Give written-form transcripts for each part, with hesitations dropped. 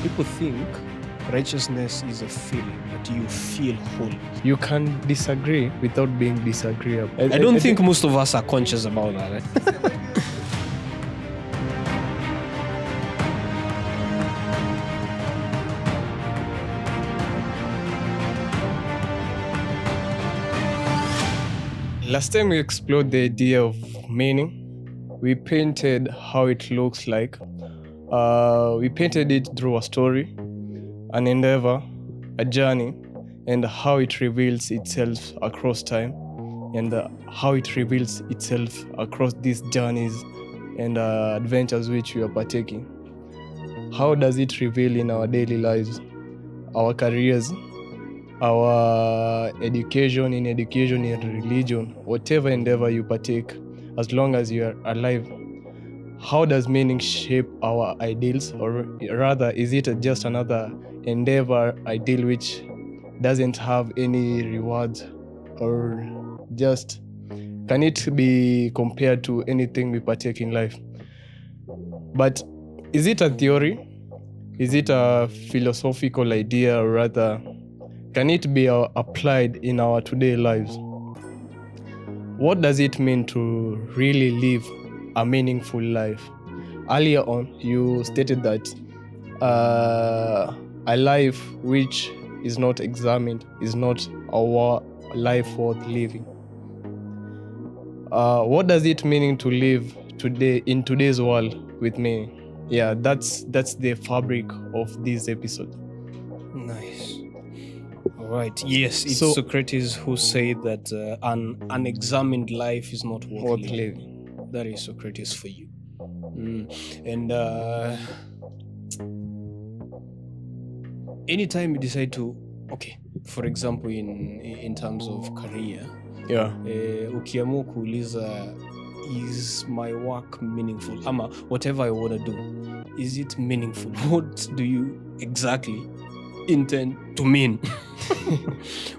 people think righteousness is a feeling that you feel holy. You can disagree without being disagreeable. I don't think most of us are conscious about that. Right? Last time we explored the idea of meaning. We painted how it looks like. We painted it through a story, an endeavor, a journey, and how it reveals itself across time, and how it reveals itself across these journeys and adventures which we are partaking. How does it reveal in our daily lives, our careers, our education, in religion, whatever endeavor you partake, as long as you are alive? How does meaning shape our ideals, or rather, is it just another endeavor ideal which doesn't have any rewards, or just can it be compared to anything we partake in life? But is it a theory? Is it a philosophical idea, or rather, can it be applied in our today lives? What does it mean to really live a meaningful life? Earlier on, you stated that a life which is not examined is not our life worth living. What does it mean to live today in today's world with meaning? Yeah, that's the fabric of this episode. Nice. All right. Yes, it's Socrates who said that an unexamined life is not worth living. That is Socrates for you. And anytime you decide to, okay, for example, in terms of career, ukiamua kuuliza, is my work meaningful? Ama whatever I want to do, is it meaningful? What do you exactly intend to mean?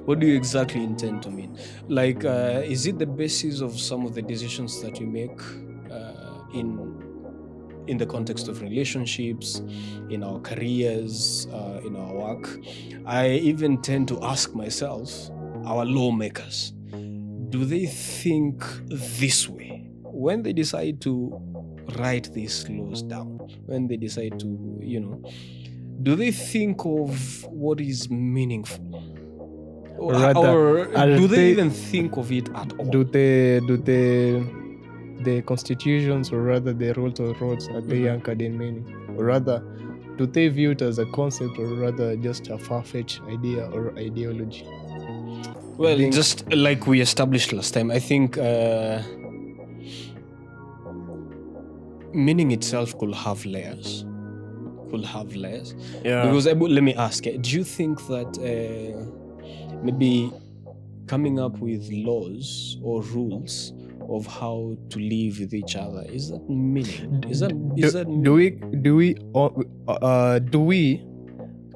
What do you exactly intend to mean? Like, is it the basis of some of the decisions that you make in the context of relationships, in our careers, in our work? I even tend to ask myself, our lawmakers, do they think this way when they decide to write these laws down? When they decide to, do they think of what is meaningful? Or do they even think of it at all? Do the constitutions, or rather the rules of roads, are they anchored in meaning? Or rather, do they view it as a concept, or rather just a far-fetched idea or ideology? Well, just like we established last time, I think meaning itself could have layers. Yeah. Because let me ask, do you think that maybe coming up with laws or rules of how to live with each other, is that meaning? Do we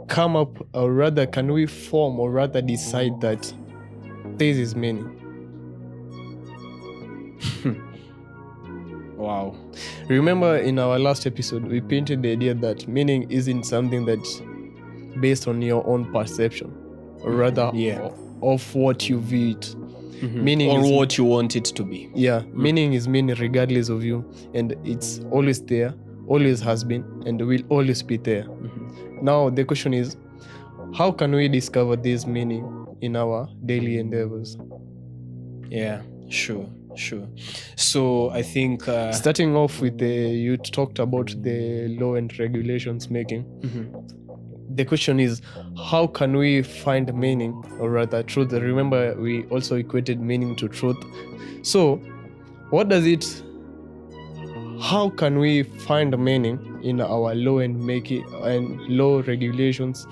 come up, or rather can we form, or rather decide that this is meaning? Wow. Remember in our last episode, we painted the idea that meaning isn't something that's based on your own perception, or rather of what you view it. Meaning or what you want it to be. Yeah, meaning is meaning regardless of you, and it's always there, always has been, and will always be there. Now the question is, how can we discover this meaning in our daily endeavors? Yeah, sure. So I think starting off with you talked about the law and regulations making. The question is, how can we find meaning, or rather truth? Remember, we also equated meaning to truth. So how can we find meaning in our law and law regulations?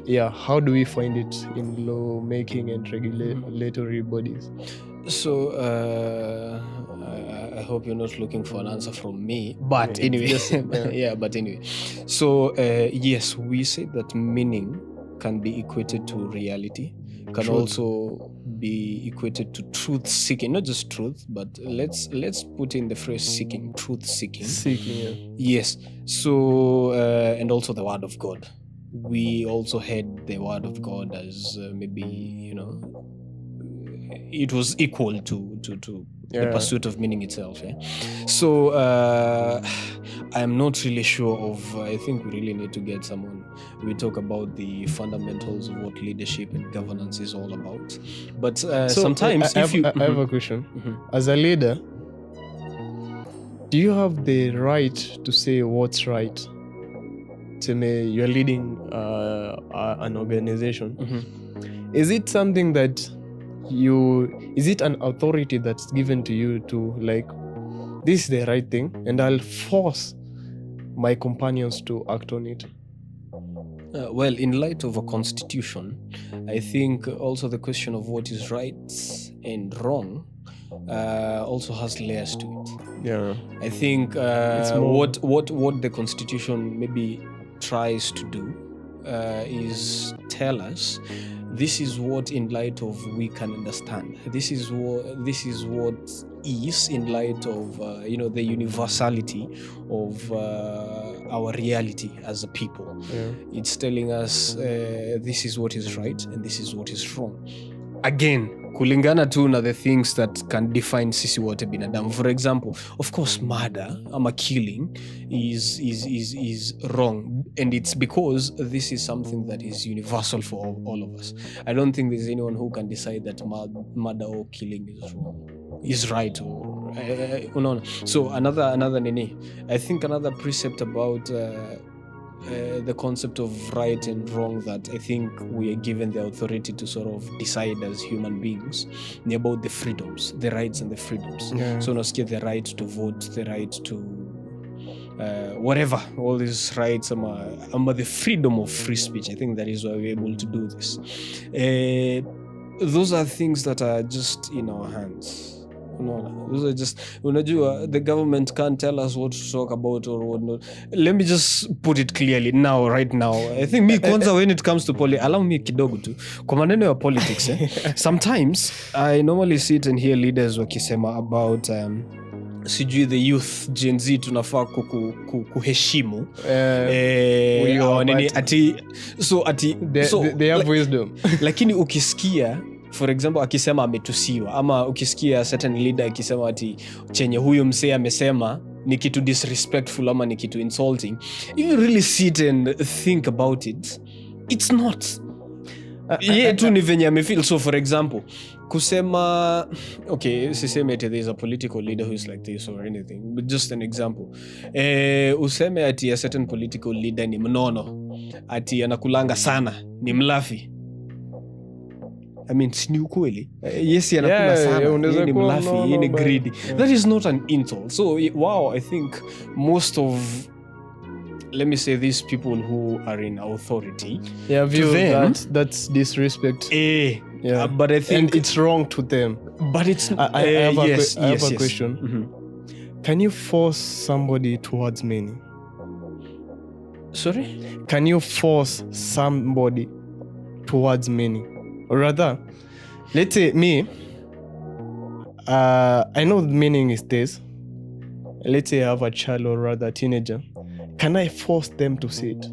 Yeah, how do we find it in law making and regulatory bodies? So I hope you're not looking for an answer from me, but anyway. But anyway. So yes, we say that meaning can be equated to reality, can Truth. also be equated to truth seeking. Not just truth, but let's put in the phrase seeking, truth seeking. Seeking, Yes. So and also the word of God. We also had the word of God as maybe it was equal to the pursuit of meaning itself. Yeah? So I'm not really sure of. I think we really need to get someone. We talk about the fundamentals of what leadership and governance is all about. But sometimes, I have a question. As a leader, do you have the right to say what's right? To me, you're leading an organization. Is it something that is it an authority that's given to you to like, this is the right thing, and I'll force my companions to act on it? Well, in light of a constitution, I think also the question of what is right and wrong also has layers to it. Yeah, I think what the constitution maybe tries to do is tell us this is what, in light of, we can understand. This is what is in light of the universality of our reality as a people. Yeah. It's telling us this is what is right and this is what is wrong. Again, kulingana tu na the things that can define sisi wote binadamu. For example, of course, murder ama killing is wrong, and it's because this is something that is universal for all of us. I don't think there's anyone who can decide that murder or killing is wrong, is right, or no. So another nini, I think another precept about the concept of right and wrong that I think we are given the authority to sort of decide as human beings about the freedoms, the rights and the freedoms. Yeah. So nasikia the right to vote, the right to whatever, all these rights, the freedom of free speech. I think that is why we're able to do this. Those are things that are just in our hands. No, those are just, the government can't tell us what to talk about or what not. Let me just put it clearly right now. I think me kwanza, when it comes to allow me kidogo tu kwa maneno ya politics. Sometimes I normally sit and hear leaders wakisema about sijui the youth Gen Z tunafaa kuheshimu they have wisdom. Lakini ukisikia, for example, akisema ametusiwa, ama ukisikia certain leader akisema ati chenye huyo msee amesema ni kitu disrespectful ama ni kitu insulting, if you really sit and think about it, it's not. Tu ni venye amefeel. So for example, kusema, okay, siseme ati there's a political leader who is like this or anything, but just an example. Useme ati a certain political leader ni mnono, ati anakulanga sana, ni mlafi. I mean, ni ukweli. Yes, anakula sana. Ni mlafi, ni greedy. That is not an insult. So, wow, I think most of, let me say, these people who are in authority, view that's disrespect. But I think, and it's wrong to them. But it's I have a question. Mm-hmm. Can you force somebody towards meaning? Sorry? Can you force somebody towards meaning? Or rather, let's say me, I know the meaning is this. Let's say I have a child or rather a teenager. Can I force them to say it?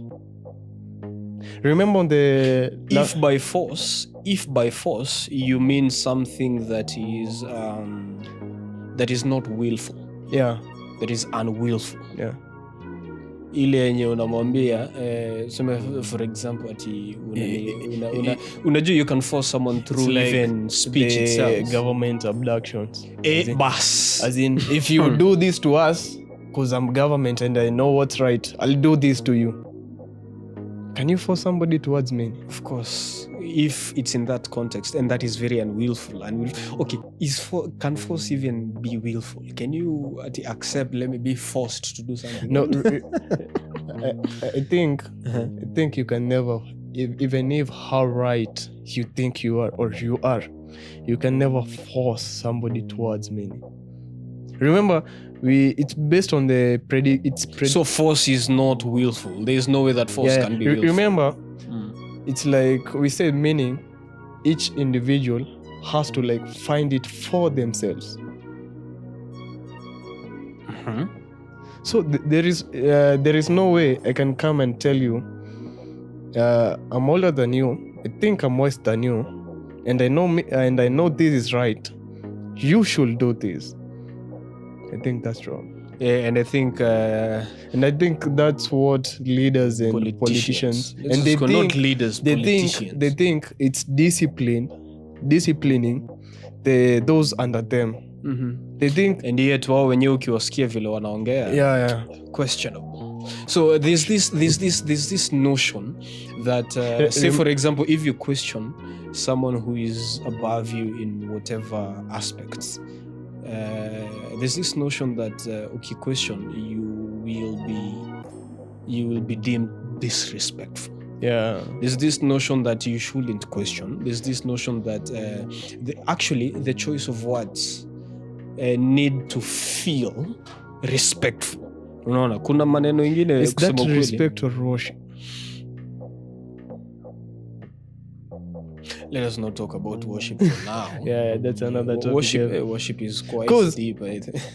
Remember on the... If by force, you mean something that is not willful. Yeah. That is unwillful. Yeah. Ile yenye unamwambia for example ati unajua you can force someone through even speech itself. Government abductions. As in if you do this to us because I'm government and I know what's right, I'll do this to you. Can you force somebody towards me? Of course, if it's in that context, and that is very unwillful. Okay, can force even be willful? Can you accept, let me be forced to do something? No, I think you can never, even if how right you think you are or you are, you can never force somebody towards meaning. Remember, it's based on the so force is not willful. There is no way that force can be willful. Remember, it's like we said meaning. each individual has to like find it for themselves. So there is no way I can come and tell you, I'm older than you, I think I'm worse than you, and I know this is right. You should do this. I think that's wrong. Yeah, and I think that's what leaders and politicians and they think, not leaders, politicians. They think it's disciplining those under them. They think, and yet wao wenyewe ukiwasikia vile wanaongea questionable. So there's this notion that say for example, if you question someone who is above you in whatever aspects, there's this notion that question, you will be deemed disrespectful. Yeah. There's this notion that you shouldn't question. There's this notion that the choice of words need to feel respectful. Unaona, kuna maneno ingine is that respect or worship? Let us not talk about worship for now. Yeah, that's another topic. Worship is quite deep.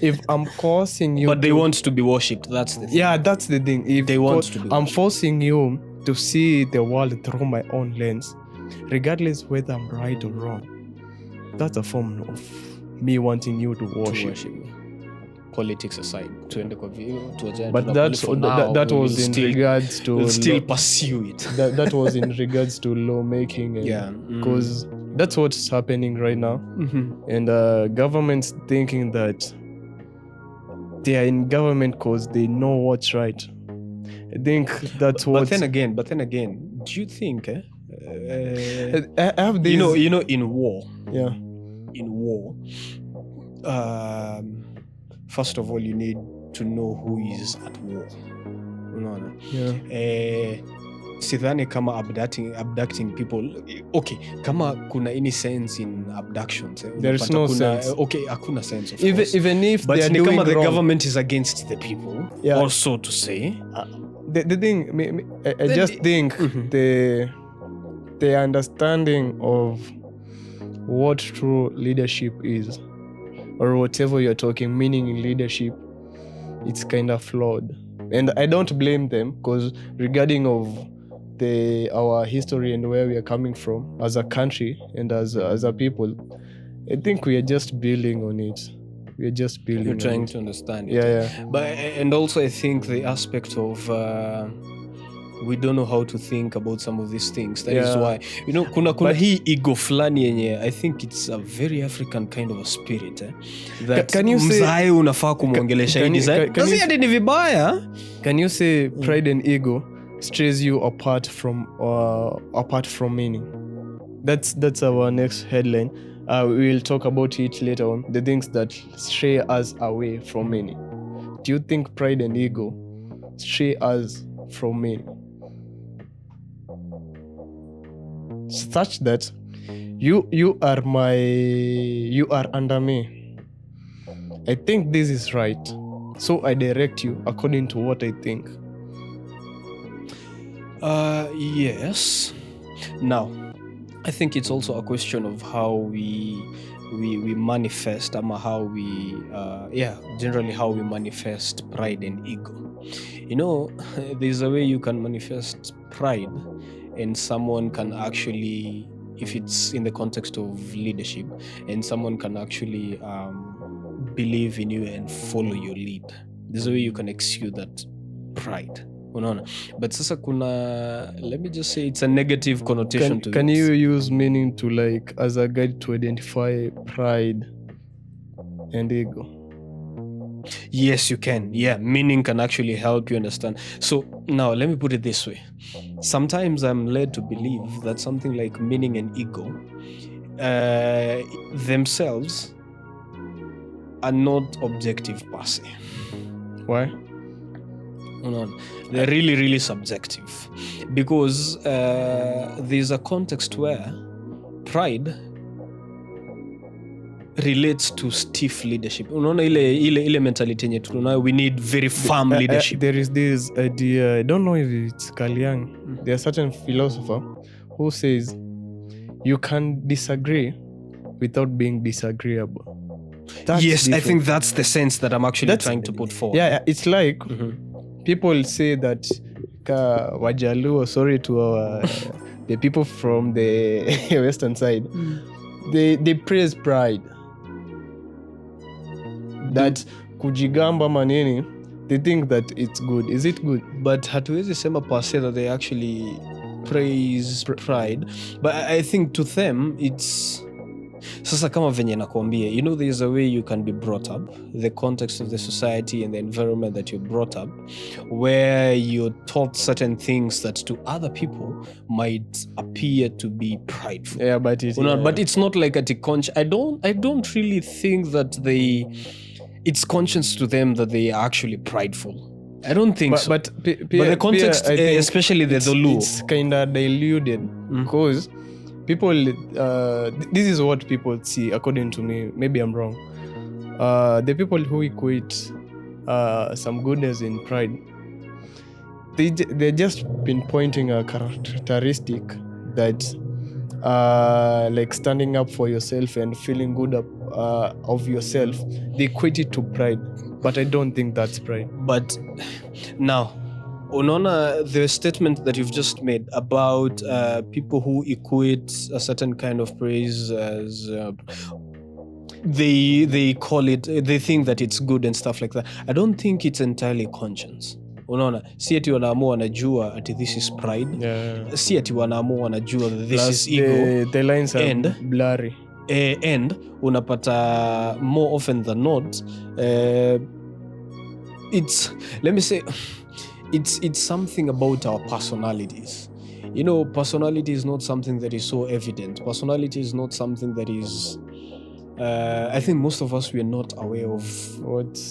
If I'm forcing you, but they want to be worshipped. That's the thing. Yeah, that's the thing. If they want to be worshipped. I'm forcing you to see the world through my own lens, regardless whether I'm right or wrong. That's a form of me wanting you to worship me. Politics aside, but that was in regards to we'll still pursue it. That was in regards to lawmaking, because that's what's happening right now. And governments thinking that they are in government because they know what's right. I think that's what. But then again, do you think? I have this. You know, in war. Yeah. In war. First of all, you need to know who is at war. Unaona? Yeah. Sidhani kama abducting people. Okay, kama kuna any sense in abductions. There is no sense. Okay, hakuna sense of course. Even if but they are doing kama the wrong, government is against the people, also to say. The thing, I just think the understanding of what true leadership is, or whatever you're talking, meaning in leadership, it's kind of flawed. And I don't blame them, because regarding of our history and where we are coming from as a country and as a people, I think we are just building on it. We're just building. You're trying to understand it. Yeah. But and also I think the aspect of we don't know how to think about some of these things. That is why, kuna hii ego flani yenye, I think it's a very African kind of a spirit. That can you say mzae unafaa kumwongelesha hii design. Kasi hadi ni vibaya. Can you say pride and ego strays you apart from meaning? That's our next headline. We will talk about it later on. The things that stray us away from meaning. Do you think pride and ego stray us from meaning? Such that you are under me. I think this is right, so I direct you according to what I think. Yes. Now, I think it's also a question of how we manifest, how we generally how we manifest pride and ego. There's a way you can manifest pride, and someone can actually, if it's in the context of leadership, and someone can actually believe in you and follow your lead. There's a way you can exude that pride. But sasa let me just say, it's a negative connotation to it. Can you use meaning to as a guide to identify pride and ego? Yes, you can. Yeah, meaning can actually help you understand. So now let me put it this way. Sometimes I'm led to believe that something like meaning and ego themselves are not objective per se. Why? They're really, really subjective, because there's a context where pride relates to stiff leadership. Ile mentality yenye tunayo, we need very firm leadership. There is this idea, I don't know if it's Carl Jung, there's a certain philosopher who says you can disagree without being disagreeable. That's yes, different. I think that's the sense that I'm actually trying to put forward. Yeah, it's like people say that Wajaluo, sorry to our the people from the western side, they praise pride. That kujigamba manini, they think that it's good. Is it good? But hatuwezi sema per se that they actually praise pride, but I think to them it's sasa kama venye nakwambia, you know, there's a way you can be brought up, the context of the society and the environment that you're brought up, where you're taught certain things that to other people might appear to be prideful. Yeah, but it's not like at a I don't really think that it's conscious to them that they are actually prideful. I don't think so. But the context, especially the Zulu, it's kind of diluted because people, this is what people see, according to me. Maybe I'm wrong. The people who equate some goodness in pride, they're just pinpointing a characteristic that, like standing up for yourself and feeling good of yourself. They equate it to pride, but I don't think that's pride. But now, unaona the statement that you've just made about people who equate a certain kind of praise as they call it, they think that it's good and stuff like that. I don't think it's entirely conscience. Unaona, si ati wanaamua wanajua ati this is pride. Yeah. Si ati wanaamua wanajua that this is ego. The lines are blurry. And unapata more often than not, it's, let me say, it's something about our personalities. You know, personality is not something that is so evident. Personality is not something that is, I think most of us, we are not aware of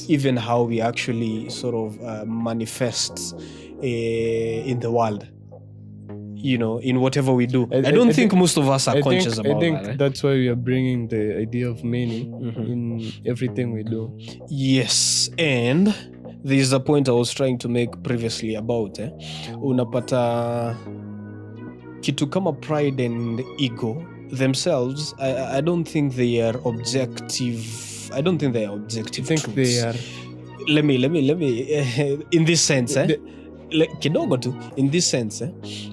even how we actually sort of manifest in the world. You know, in whatever we do. I don't think most of us are conscious about that. I think that's why we are bringing the idea of meaning in everything we do. Yes, and there's a point I was trying to make previously about unapata kitu kama pride and ego themselves, I don't think they are objective. I don't think they are objective. I think truths. they are. Let me in this sense kidogo tu, in this sense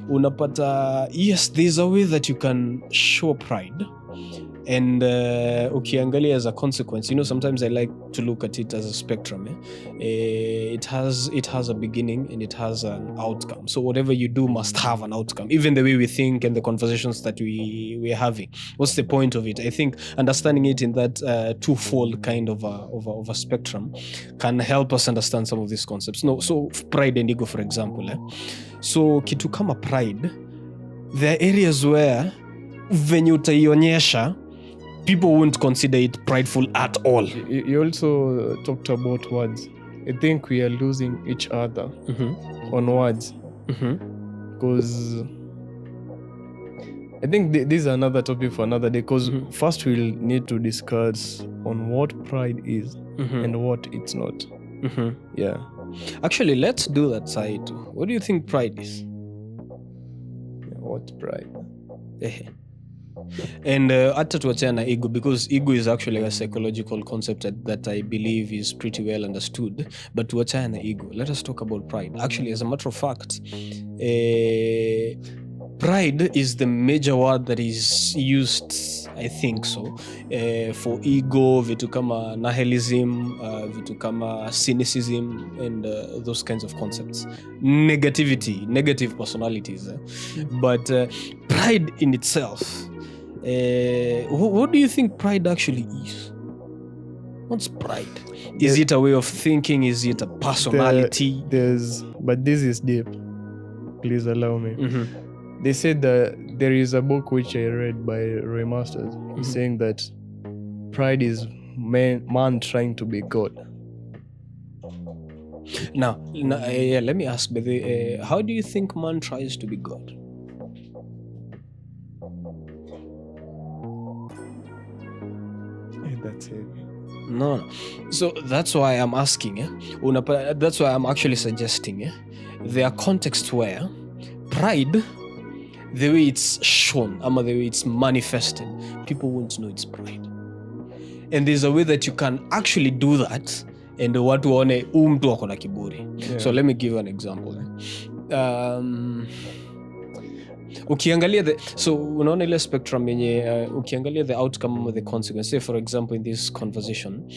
unapata, yes, there's a way that you can show pride, and ukiangalia as a consequence, you know, sometimes I like to look at it as a spectrum. It has a beginning and it has an outcome. So whatever you do must have an outcome, even the way we think and the conversations that we're having. What's the point of it? I think understanding it in that twofold kind of a spectrum can help us understand some of these concepts. No, so pride and ego, for example, so kitu kama pride, there are areas where venye utaionyesha, people won't consider it prideful at all. You also talked about words. I think we are losing each other on words. Because I think this is another topic for another day. Because first we'll need to discuss on what pride is and what it's not. Yeah. Actually, let's do that side too. What do you think pride is? What pride? And hata tuachana na ego, because ego is actually a psychological concept that I believe is pretty well understood. But tuachana na ego, let us talk about pride. Actually, as a matter of fact, pride is the major word that is used, I think so, for ego, vitu kama nihilism, vitu kama cynicism, and those kinds of concepts. Negativity, negative personalities. But pride in itself, what do you think pride actually is? What's pride? Is it a way of thinking? Is it a personality? But this is deep. Please allow me. They said that there is a book which I read by Roy Masters saying that pride is man trying to be God. Now let me ask, how do you think man tries to be God? That's it. No. So that's why I'm asking. That's why I'm actually suggesting. There are contexts where pride the way it's shown, the way it's manifested, people won't know it's pride. And there's a way that you can actually do that and watu waone mtu ako na kiburi. So let me give you an example. Ukiangalia so unaona ile spectrum yenye ukiangalia the outcome of the consequence. Say for example in this conversation,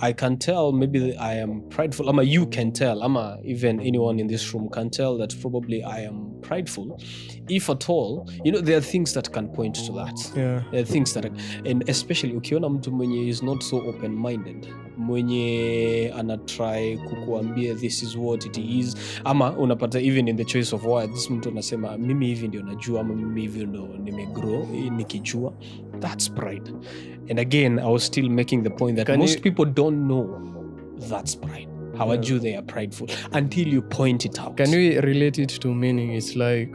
I can tell maybe I am prideful, you can tell, even anyone in this room can tell that probably I am prideful, if at all. There are things that can point to that. There are things that and especially ukiona mtu mwenye is not so open-minded, mwenye anatry kukuambia this is what it is, unapata even in the choice of words mtu anasema mimi hivi ndio najua, mimi hivi ndio nimegrow nikijua. That's pride. And again, I was still making the point that most people don't know that's pride. How are you they are prideful until you point it out. Can we relate it to meaning? It's like,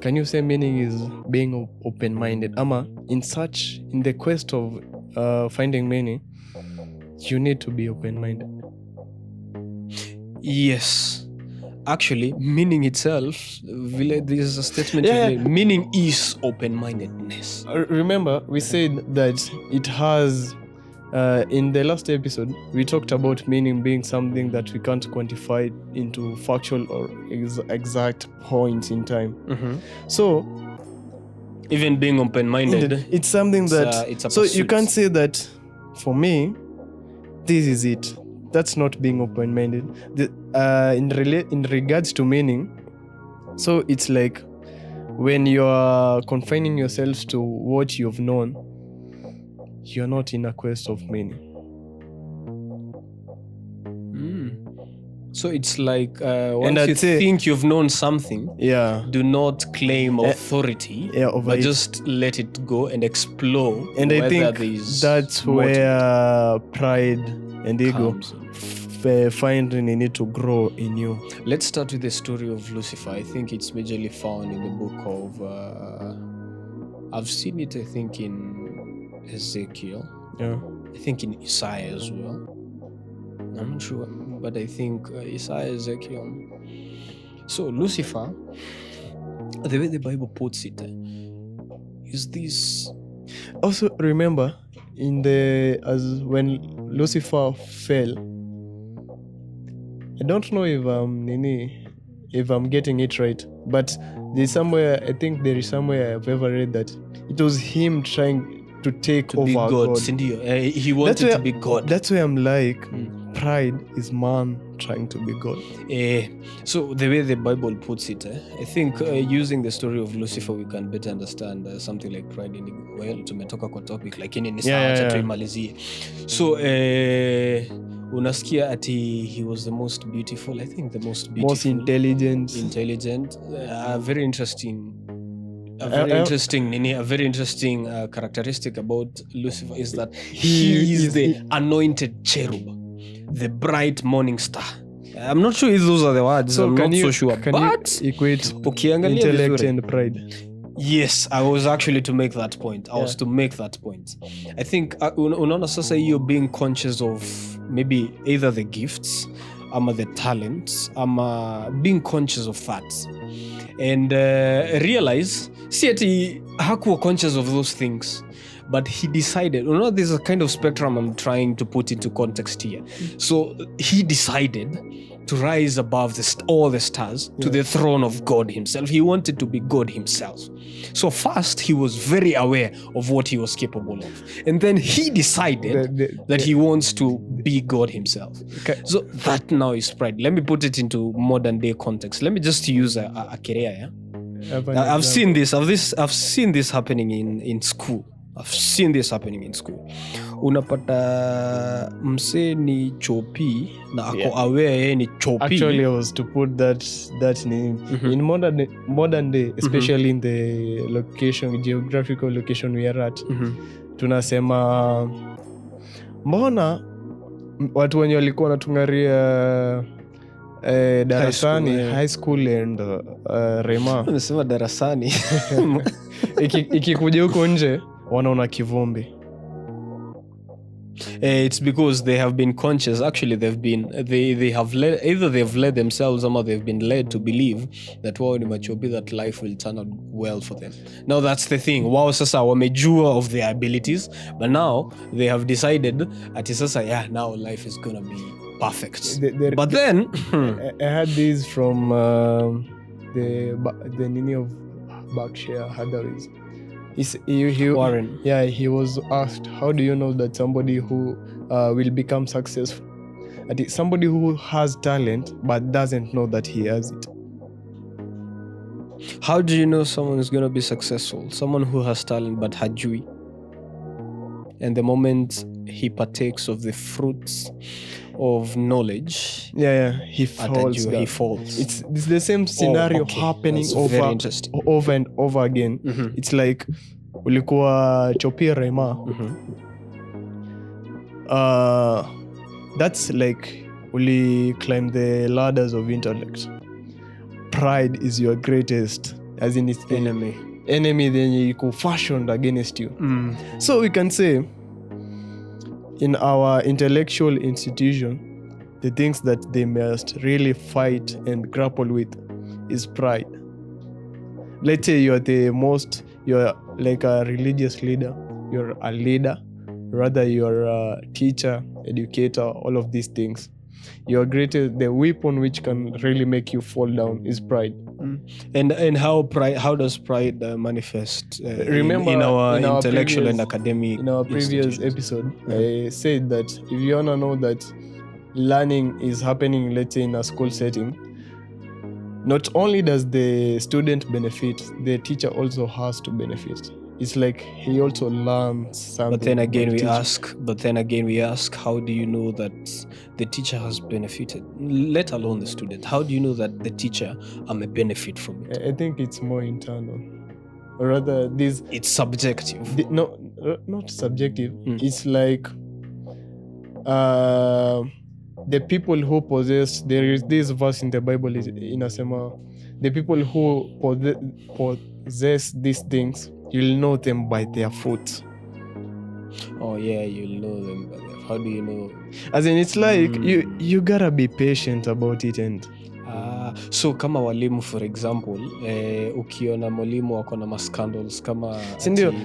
can you say meaning is being open-minded? In the quest of finding meaning, you need to be open-minded. Yes. Actually, meaning itself, this is a statement. Meaning is open-mindedness. Remember, we said that it has, in the last episode, we talked about meaning being something that we can't quantify into factual or exact points in time. So, even being open-minded, it's something that, it's a so pursuit. You can't say that, for me, this is it. That's not being open-minded. In regards to meaning, so it's like when you are confining yourself to what you've known, you're not in a quest of meaning. So it's like once you think you've known something, do not claim authority, but just let it go and explore. And I think that's where pride and ego finding a need to grow in you. Let's start with the story of Lucifer. I think it's majorly found in the book of I've seen it, I think, in Ezekiel. I think in Isaiah as well. I'm not sure, but I think Isaiah, Ezekiel. So Lucifer, the way the Bible puts it, is this. Also remember, when Lucifer fell, I don't know if I'm getting it right, but I think there is somewhere I've ever read that it was him trying to take over God. He wanted to be God. That's why I'm like, pride is man trying to be God. So the way the Bible puts it, I think using the story of Lucifer, we can better understand something like pride. Tumetoka kwa topic lakini ni sawa tuimalizie. So unasikia ati he was the most beautiful, I think the most beautiful, most intelligent, very interesting. A very interesting characteristic about Lucifer is that he is the anointed cherub, the bright morning star. I'm not sure if those are the words. So I'm not so sure. But equate intellect and pride. Yes, I was actually to make that point. I think unaona sasa hiyo being conscious of maybe either the gifts, the talents, being conscious of that. And realize, see ati hakuwa conscious of those things, but he decided, there's a kind of spectrum I'm trying to put into context here. So he decided to rise above all the stars to the throne of God himself. He wanted to be God himself. So first, he was very aware of what he was capable of. And then he decided that he wants to be God himself. Okay. So that now is pride. Let me put it into modern day context. Let me just use a career. I've seen this happening in school. Unapata mse ni chopi na ako aware yeye ni chopi. Actually, I was to put that name in modern day, especially in the geographical location we are at. Tunasema mbona watu wenye walikuwa wanatungaria darasani high school and Rema. Unasema darasani. Ikikuja huko nje wanaona kivumbi. It's because they have been conscious. Actually, they have led, either they've led themselves or they've been led to believe that that life will turn out well for them. Now that's the thing. Wow, sasa wamejua of their abilities, but now they have decided at sasa, yeah, now life is gonna be perfect. But then I had this from the Nini of Berkshire Hathaway's. Warren. Yeah, he was asked, how do you know that somebody who will become successful? That is somebody who has talent but doesn't know that he has it. How do you know someone is going to be successful? Someone who has talent but hajui. And the moment he partakes of the fruits of knowledge, he falls. He falls. It's the same scenario happening over and over again. Mm-hmm. It's like ulikuwa Chopia Rema. That's like uli climb the ladders of intellect. Pride is your greatest, as in its enemy then you fashioned against you. So we can say in our intellectual institution, the things that they must really fight and grapple with is pride. Let's say you're like a religious leader, you're a leader, rather you're a teacher, educator, all of these things. Your greatest, the weapon which can really make you fall down is pride. And how does pride manifest? Remember in our intellectual and academic. In our previous episode, I said that if you wanna know that learning is happening, let's say in a school setting, not only does the student benefit, the teacher also has to benefit. It's like he also learns something. But then again we ask, how do you know that the teacher has benefited, let alone the student? How do you know that the teacher may benefit from it? I think it's more internal, or rather it's subjective. No, not subjective. It's like the people who possess, there is this verse in the Bible inasema, the people who possess these things, you'll know them by their fruits. Oh yeah, you'll know them by their. How do you know? As in, it's like you gotta be patient about it. And so kama walimu, for example, ukiona mwalimu wako na mascandals kama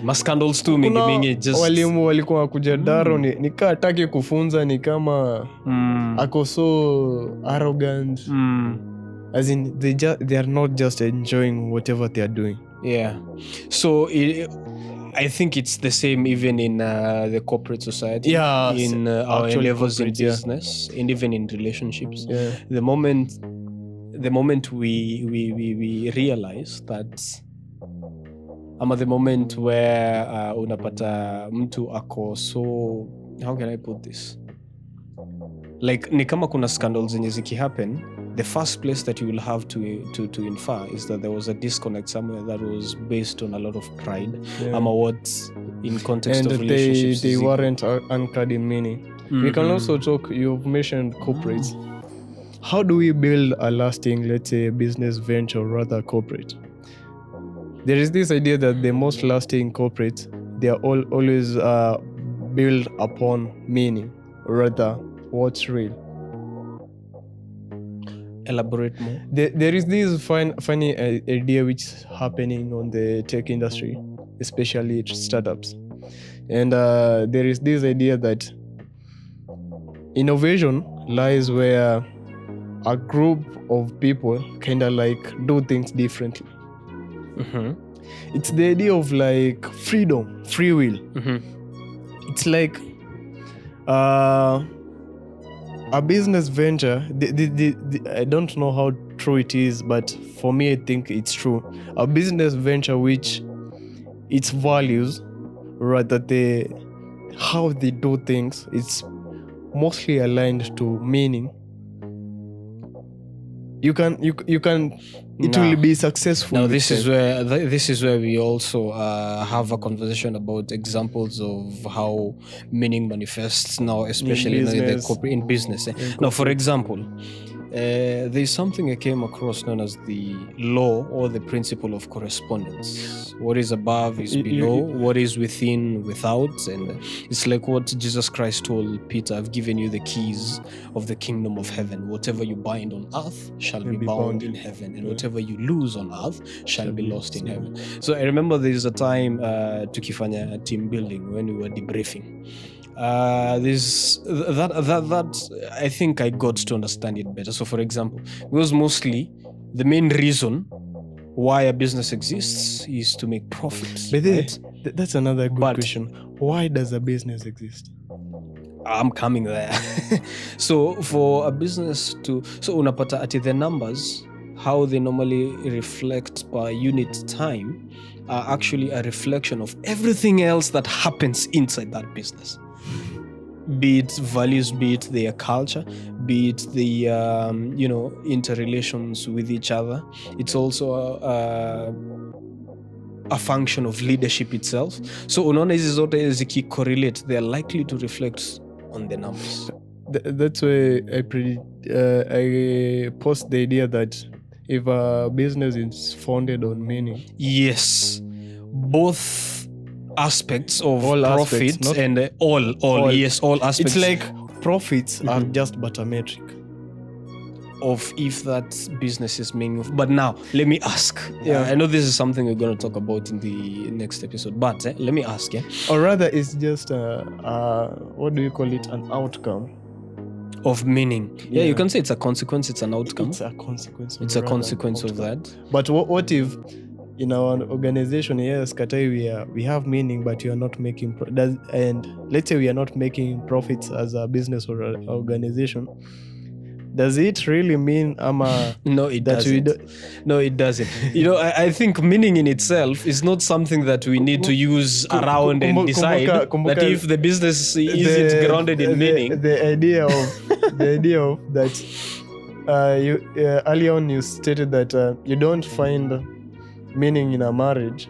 mascandals tu mingi just walimu walikuwa kuja daro nikaa hataki kufunza, ni kama ako so arrogant. As in, they are not just enjoying whatever they are doing. Yeah. So I think it's the same even in the corporate society. Yeah. In our endeavors in business, and even in relationships. Yeah. The moment we realize that, the moment where unapata mtu ako so, how can I put this? Like ni kama kuna scandals zenye ziki happen, the first place that you will have to infer is that there was a disconnect somewhere that was based on a lot of pride. What in context and of relationships they weren't anchored in meaning. We can also talk, you've mentioned corporates. How do we build a lasting, let's say, business venture, rather corporate? There is this idea that the most lasting corporates, they are always built upon meaning, rather what's real. Elaborate more. There is this funny idea which is happening on the tech industry, especially startups. And there is this idea that innovation lies where a group of people kind of like do things differently. It's the idea of like freedom, free will. It's like a business venture. I don't know how true it is, but for me, I think it's true. A business venture which its values, rather how they do things, it's mostly aligned to meaning. You can it will be successful. Now this is where we also have a conversation about examples of how meaning manifests now, especially in business. Now, for example, there's something I came across known as the law or the principle of correspondence. What is above is below, what is within, without. And it's like what Jesus Christ told Peter, I've given you the keys of the kingdom of heaven. Whatever you bind on earth shall be bound in heaven, and whatever you lose on earth shall be lost in heaven. So I remember there's a time tukifanya team building when we were debriefing. That I think I got to understand it better. So for example, because mostly the main reason why a business exists is to make profits. But right? That's another good question. Why does a business exist? I'm coming there. So for a business to, so unapata ati the numbers, how they normally reflect per unit time are actually a reflection of everything else that happens inside that business. Be it values, be it their culture, be it the interrelations with each other. It's also a function of leadership itself. So unaona hizi zote zikicorrelate, they are likely to reflect on the numbers. That's why I post the idea that if a business is founded on meaning, yes, both aspects of all profit aspects, and all yes, all aspects. it's like profits are just but a metric of if that business is meaningful. But now let me ask, Yeah. I know this is something we're going to talk about in the next episode, but let me ask, or rather it's just what do you call it, an outcome of meaning. Yeah, you can say it's a consequence, it's an outcome. It's a consequence It's a consequence of that. But what if in our organization, yes, Katai, we have meaning, but you are not making and let's say we are not making profits as a business or an organization. Does it really mean no, it doesn't. No, it doesn't. I think meaning in itself is not something that we need to use around and decide that if the business isn't grounded in meaning. The idea of that you early on you stated that you don't find meaning in a marriage,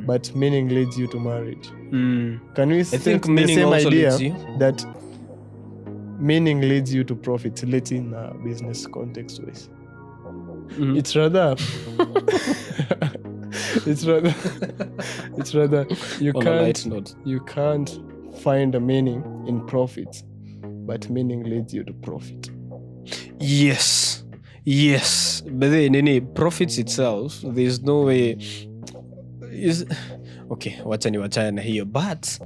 but meaning leads you to marriage. Can we state the same idea that meaning leads you to profit, let's in a business context wise? It's rather you can't find a meaning in profits, but meaning leads you to profit. Yes, but then any profits itself, there's no way is okay. Wachani here, but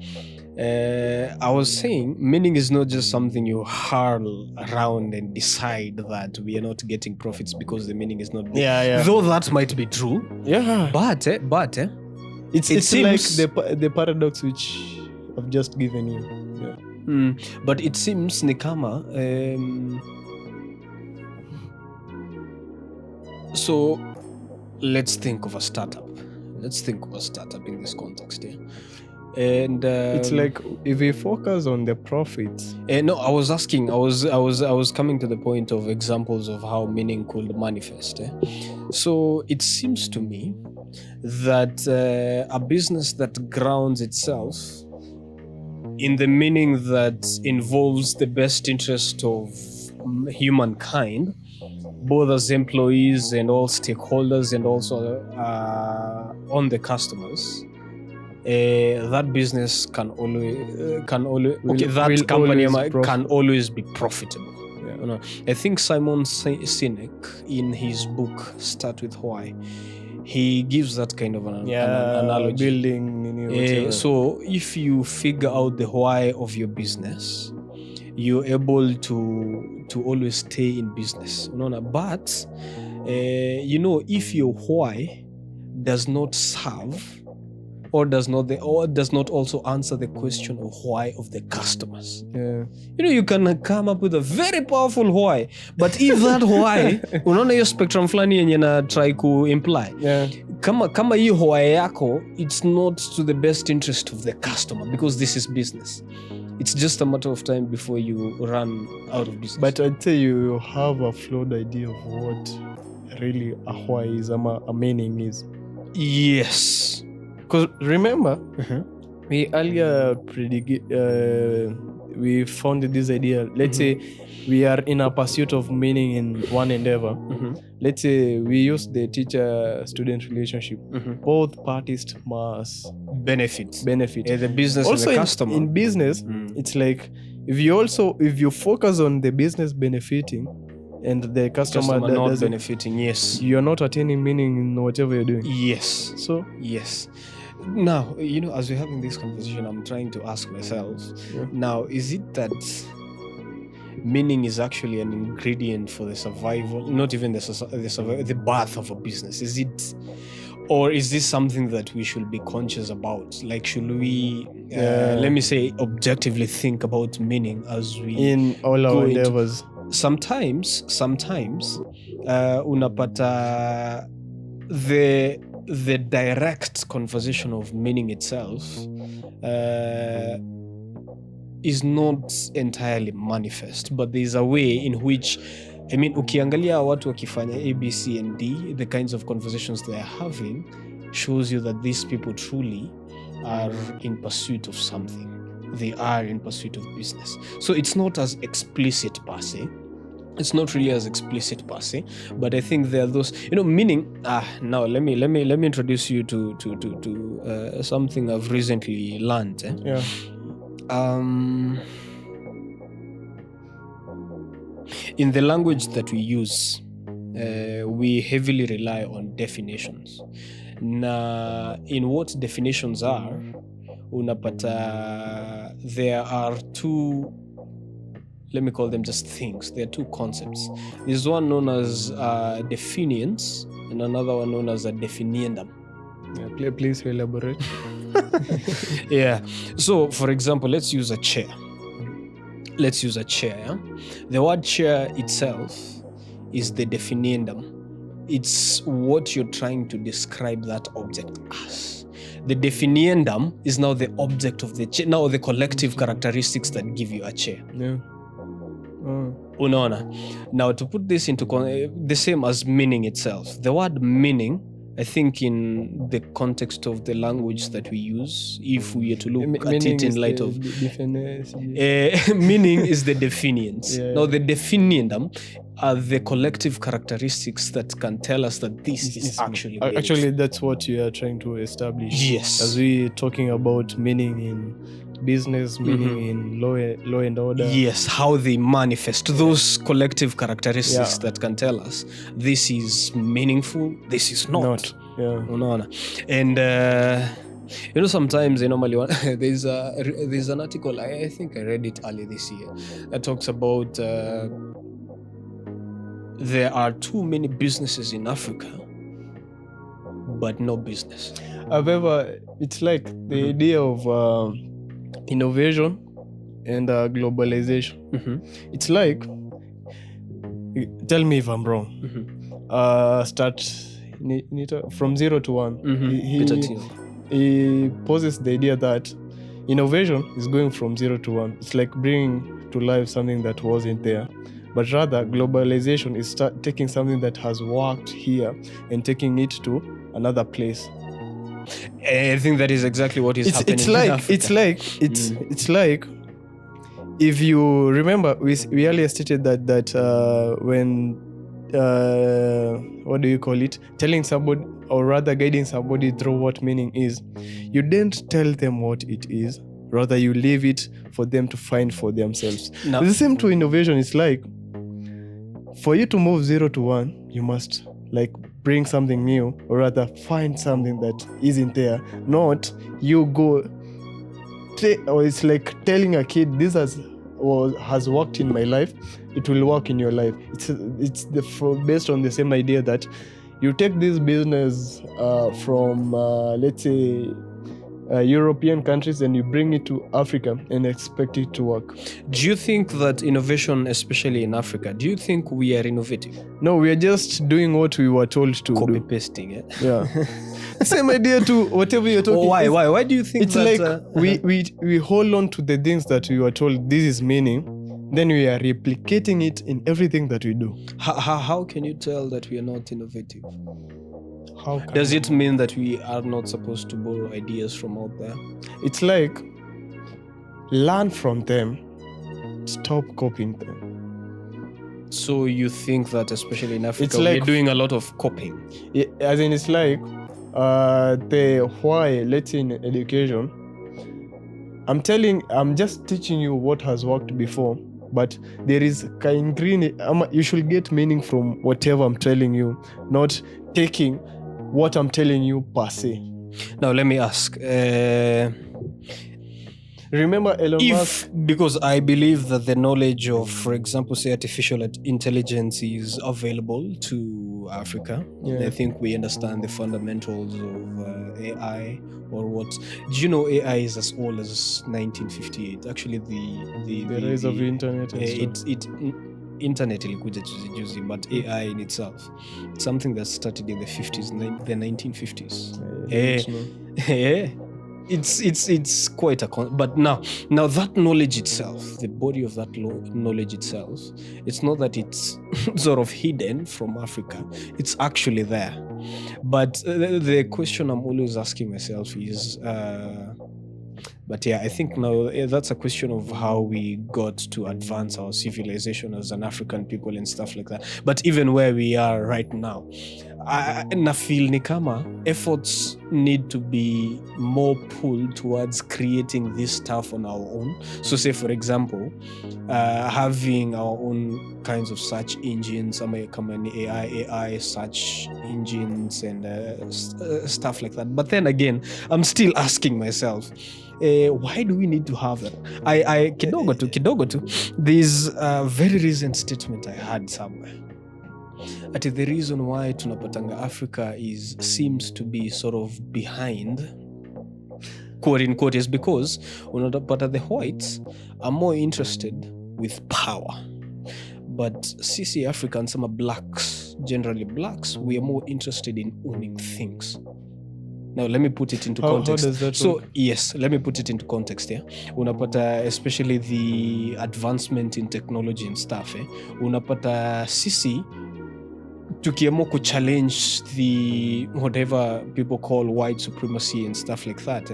I was saying meaning is not just something you hurl around and decide that we are not getting profits because the meaning is not there. Yeah. Though that might be true. Yeah. But it seems like the paradox which I've just given you. Yeah. But it seems Nikama. So let's think of a startup. In this context here. And it's like if we focus on the profits. No, I was asking. I was coming to the point of examples of how meaning could manifest. So it seems to me that a business that grounds itself in the meaning that involves the best interest of humankind, both as employees and all stakeholders, and also on the customers. That business can always can always be profitable. Yeah. I think Simon Sinek in his book Start With Why, he gives that kind of an analogy. Building. So if you figure out the why of your business, you're able to always stay in business. But if your why does not serve or does not also answer the question of why of the customers. Yeah. You can come up with a very powerful why, but if that why unaona hiyo spectrum fulani yenye na try ku imply, kama hiyo why yako it's not to the best interest of the customer, because this is business. It's just a matter of time before you run out of business. But I'd say you have a flawed idea of what really a why is, a meaning is. Yes. Because remember, we earlier we found this idea. Let's say we are in a pursuit of meaning in one endeavor. Let's say we use the teacher-student relationship. Both parties must benefit. The business also and the customer. In business, it's like if you focus on the business benefiting and the customer not benefiting, yes, you're not attaining meaning in whatever you're doing. Yes. So yes. Now, as we're having this conversation, I'm trying to ask myself, now, is it that meaning is actually an ingredient for the survival, not even the birth of a business? Is it, or is this something that we should be conscious about? Like, should we, let me say, objectively think about meaning as we in all our endeavors? Sometimes, unapata the direct conversation of meaning itself is not entirely manifest, but there's a way in which, ukiangalia watu wakifanya A, B, C, and D, the kinds of conversations they are having shows you that these people truly are in pursuit of something. They are in pursuit of business. So it's not as explicit per se. It's not really as explicit per se, but I think there are those, meaning. Now let me introduce you to something I've recently learned. In the language that we use, we heavily rely on definitions. Na in what definitions are, unapata there are two. Let me call them just things. There are two concepts. There's one known as definiens and another one known as a definiendum. Please elaborate. Yeah. So, for example, let's use a chair. Yeah? The word chair itself is the definiendum. It's what you're trying to describe that object as. The definiendum is now the object of the chair. Now the collective characteristics that give you a chair. Yeah. Unaona. Now, to put this into the same as meaning itself, the word meaning, I think in the context of the language that we use, if we are to look at it in light of meaning is the definients. Now, the definiendum are the collective characteristics that can tell us that this is actually meaningful. Actually, that's what you are trying to establish. Yes. As we talking about meaning in business, meaning in law and order. Yes, how they manifest those collective characteristics that can tell us this is meaningful, this is not. And sometimes normally there's an article, I think I read it earlier this year, that talks about there are too many businesses in Africa but no business. However, it's like the idea of innovation and globalization. It's like, tell me if I'm wrong, start from 0 to 1. He poses the idea that innovation is going from 0 to 1. It's like bringing to life something that wasn't there. But rather, globalization is taking something that has worked here and taking it to another place. I think that is exactly what is happening in Africa. It's like if you remember, we earlier stated that when what do you call it? Telling somebody, or rather guiding somebody through what meaning is, you don't tell them what it is. Rather, you leave it for them to find for themselves. No. The same to innovation. It's like for you to move 0 to 1, you must bring something new, or rather find something that isn't there. Not you go, or it's like telling a kid, this has worked in my life, it will work in your life. It's based on the same idea that you take this business from let's say European countries and you bring it to Africa and expect it to work. Do you think that innovation, especially in Africa, do you think we are innovative? No, we are just doing what we were told to Copy do. Pasting it. Yeah. Same idea to whatever you're talking. Why do you think it's that? It's like we hold on to the things that we were told this is meaning, then we are replicating it in everything that we do. How can you tell that we are not innovative? Does it mean that we are not supposed to borrow ideas from out there? It's like learn from them stop copying them. So you think that especially in Africa, It's like- we're doing a lot of copying? Yeah, as in, it's like the why, let's say in education, I'm just teaching you what has worked before, but there is kind green. You should get meaning from whatever I'm telling you, not taking what I'm telling you per se. Now, let me ask. Remember Elon Musk? Because I believe that the knowledge of, for example, say artificial intelligence is available to Africa. Yeah. I think we understand the fundamentals of AI or what. Do you know AI is as old as 1958? Actually, the rise of the internet and stuff. Internet ilikuja juzi, but AI in itself, it's something that started in the 50s, the 1950s. It's quite a but now that knowledge itself, the body of that knowledge itself, it's not that it's sort of hidden from Africa. It's actually there. But the question I'm always asking myself is but yeah, I think now that's a question of how we got to advance our civilization as an African people and stuff like that. But even where we are right now, na feel ni kama efforts need to be more pulled towards creating this stuff on our own. So say, for example, having our own kinds of search engines, AI search engines and stuff like that. But then again, I'm still asking myself, why do we need to have that? Kidogo tu. There's a very recent statement I heard somewhere. That the reason why tunapatanga Africa seems to be sort of behind, quote unquote, is because unapata the whites are more interested with power. But sisi Africans, some are blacks, generally blacks, we are more interested in owning things. Now, let me put it into context. How does that so, work? yes, let me put it into context here. Unapata, especially the advancement in technology and stuff, unapata sisi, tukiamua ku challenge the whatever people call white supremacy and stuff like that.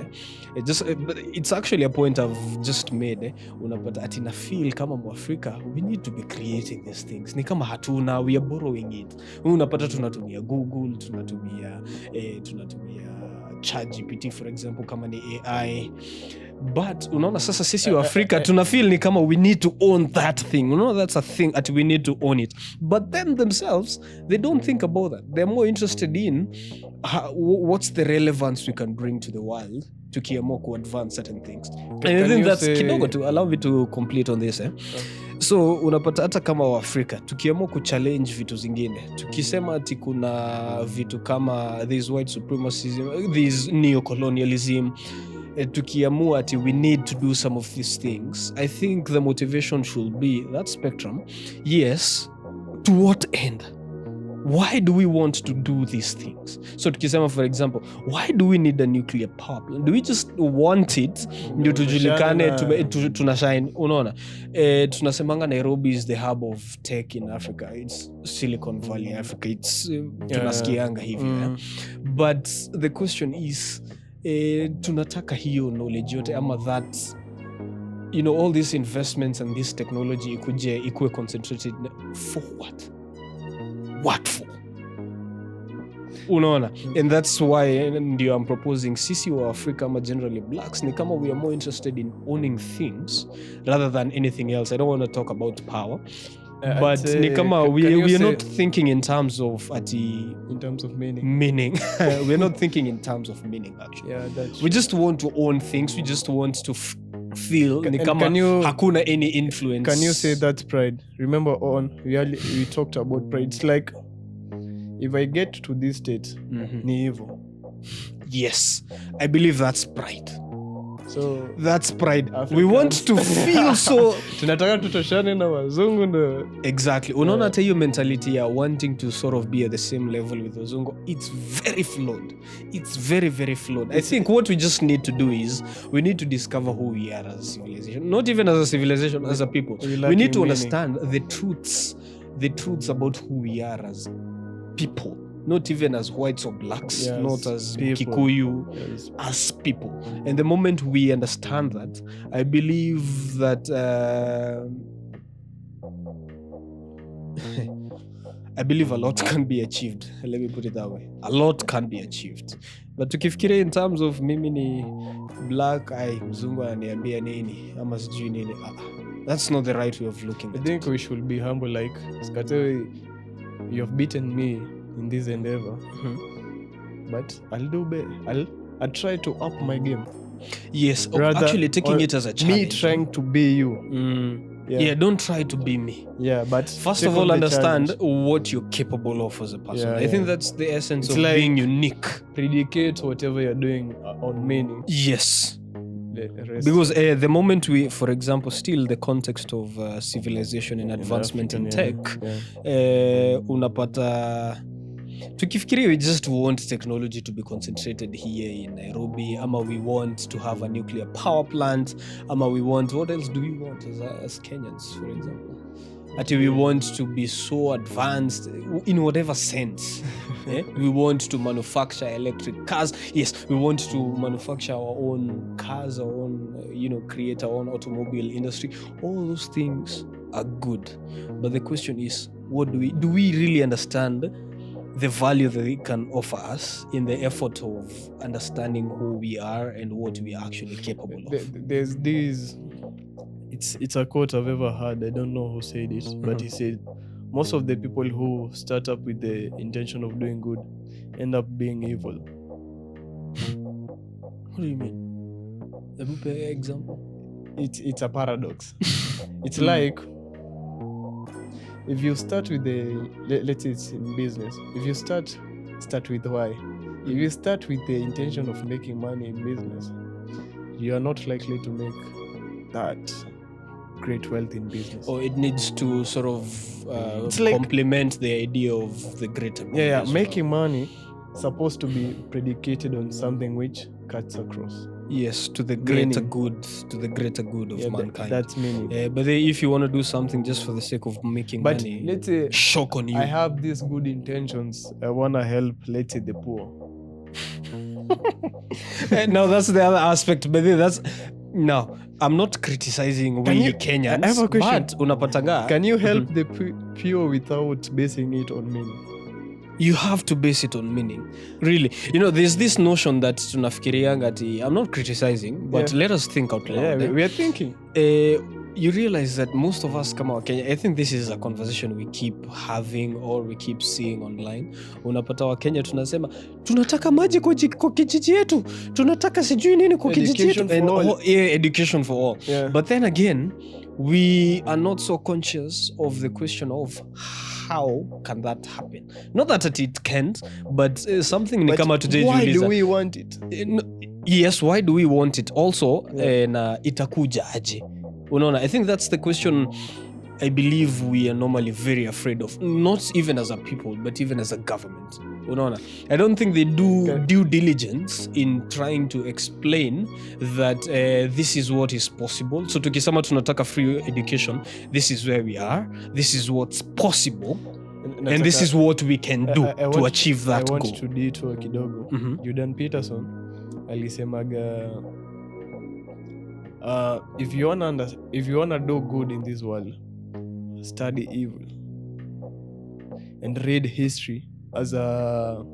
It's actually a point I've just made. Unapata ati na feel kama Mwafrika, we need to be creating these things. Ni kama hatuna, we are borrowing it. Unapata tunatumia Google, tunatumia ChatGPT for example kama ni AI. But unaona sasa sisi wa Afrika tuna feel ni kama we need to own that thing. Unaona that's a thing that we need to own it. But them themselves, they don't think about that. They're more interested in what's the relevance we can bring to the world tukiamua ku advance certain things. And I think that's kidogo to allow me to complete on this. So unapata hata kama wa Afrika tukiamua ku challenge vitu zingine, tukisema ati kuna vitu kama this white supremacism, this neocolonialism, tukiamua ati we need to do some of these things, I think the motivation should be that spectrum. Yes, to what end? Why do we want to do these things? So tukisema for example, why do we need a nuclear power plant? Do we just want it ndio tujulikane tunashine? Unaona, tunasemanga Nairobi is the hub of tech in Africa. It's Silicon Valley Africa. It's tunasikianga hivi. But the question is, tunataka hiyo knowledge yote ama that, you know, all these investments and this technology ikuwe concentrated for what? What for? Unaona? And that's why ndio I'm proposing sisi wa Africa ama generally blacks ni kama we are more interested in owning things rather than anything else. I don't want to talk about power. But ni kama we are not thinking in terms of meaning. We're not thinking in terms of meaning actually. Yeah, that's we just want to own things. We just want to feel ni kama hakuna any influence. Can you say that's pride? Remember we talked about pride. It's like if I get to this state, ni hivyo. Yes, I believe that's pride. So that's pride. Africans. We want to feel so tunataka tutoshane na wazungu ndo. Exactly. Unaona hata hiyo mentality ya wanting to sort of be at the same level with wazungu, it's very flawed. It's very, very flawed. I think what we just need to do is we need to discover who we are as a civilization. Not even as a civilization, as a people. We need to understand the truths about who we are as people. not even as whites or blacks, Yes, not as people. Kikuyu, Yes. as people. And the moment we understand that, I believe that I believe a lot can be achieved. Let me put it that way. A lot can be achieved. But tukifikiria in terms of mimi ni black, mzungu ananiambia nini ama sijui nini. That's not the right way of looking I at think it. we should be humble. Like, Skatewe, you have beaten me in this endeavor, but I'll do better. I'll try to up my game. Yes, Rather, actually taking it as a challenge. Me trying to be you. Yeah, don't try to be me. Yeah, but First take of all, on the understand challenge. what you're capable of as a person. Yeah, I think yeah. that's the essence It's of like- being unique. Predicate whatever you're doing on meaning. Yes. The rest. Because the moment we, for example, still the context of civilization and advancement in tech, unapata tukifikiria we just want technology to be concentrated here in Nairobi, ama we want to have a nuclear power plant, ama we want, what else do we want as Kenyans, for example? We want to be so advanced in whatever sense. We want to manufacture electric cars. Yes, we want to manufacture our own cars, our own, create our own automobile industry. All those things are good. But the question is, what do we really understand the value that it can offer us in the effort of understanding who we are and what we are actually capable of? There's this. It's a quote I've ever heard. I don't know who said it, but he said, most of the people who start up with the intention of doing good end up being evil. What do you mean? An example? It's a paradox. It's like, if you start with let's say it's in business. If you start with why. If you start with the intention of making money in business, you are not likely to make that great wealth in business. Or it needs to sort of complement the idea of the greater good. Yeah, making money supposed to be predicated on something which cuts across. Yes, to the greater good, of mankind. That's meaning. But if you want to do something just for the sake of making money, let's say shock on you. I have these good intentions. I want to help, let's say, the poor. Now that's the other aspect, but that's now I'm not criticizing we Kenyans. I have a question. But unapataga, can you help the poor without basing it on meaning? You have to base it on meaning. Really. There's this notion that tunafikirianga ati, I'm not criticizing, but let us think out loud. Yeah, we are thinking. You realize that most of us kama Wakenya, I think this is a conversation we keep having or we keep seeing online. Unapata Wakenya tunasema tunataka maji kwa kijiji yetu, tunataka sijui nini kwa kijiji yetu, education for all. Yeah. But then again, we are not so conscious of the question of how can that happen. Not that it can't, but something ni kama why do we want it? Yes, why do we want it? Also, itakuja aje? Unaona, I think that's the question I believe we are normally very afraid of. Not even as a people, but even as a government. Unaona, I don't think they do due diligence in trying to explain that this is what is possible. So tukisema tunataka free education, this is where we are, this is what's possible, and this is what we can do to achieve that goal. I want to detour kidogo. Jordan Peterson alisemaga, if you wanna do good in this world, study evil and read history as an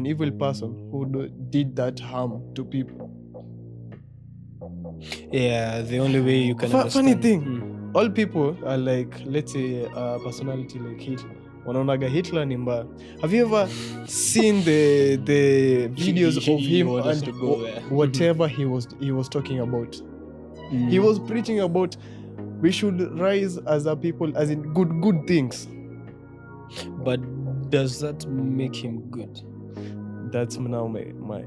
evil person who did that harm to people. Yeah, the only way you can understand. Funny thing, all people are like, let's say a personality like Hitler. Wanaonaga Hitler ni mbaya. Have you ever seen the videos of him and whatever he was talking about? He was preaching about we should rise as a people, as in good things. But does that make him good? That's now my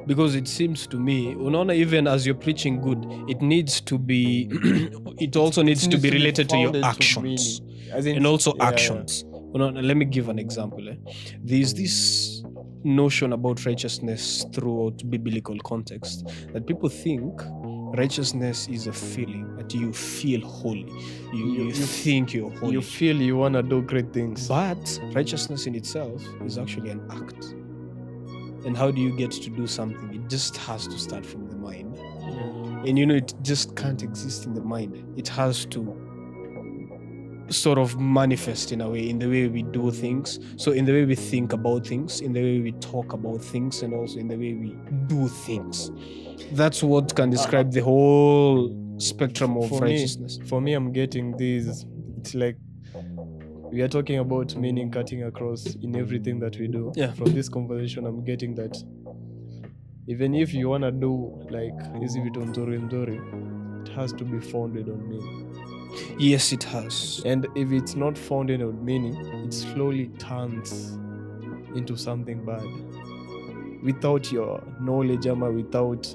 because it seems to me, unaona, even as you're preaching good, it needs to be it also needs to be related to your actions. And also actions. Unaona, let me give an example. There's this notion about righteousness throughout biblical context that people think Righteousness is a feeling that you feel holy. You think you're holy. You feel you want to do great things. But righteousness in itself is actually an act. And how do you get to do something? It just has to start from the mind. And it just can't exist in the mind. It has to sort of manifest in a way, in the way we do things. So in the way we think about things, in the way we talk about things, and also in the way we do things. That's what can describe the whole spectrum of righteousness. For me, I'm getting this. It's like we are talking about meaning cutting across in everything that we do. Yeah. From this conversation, I'm getting that even if you want to do like easy with Ndori, it has to be founded on meaning. Yes, it has. And if it's not founded on meaning, it slowly turns into something bad. Without your knowledge, without,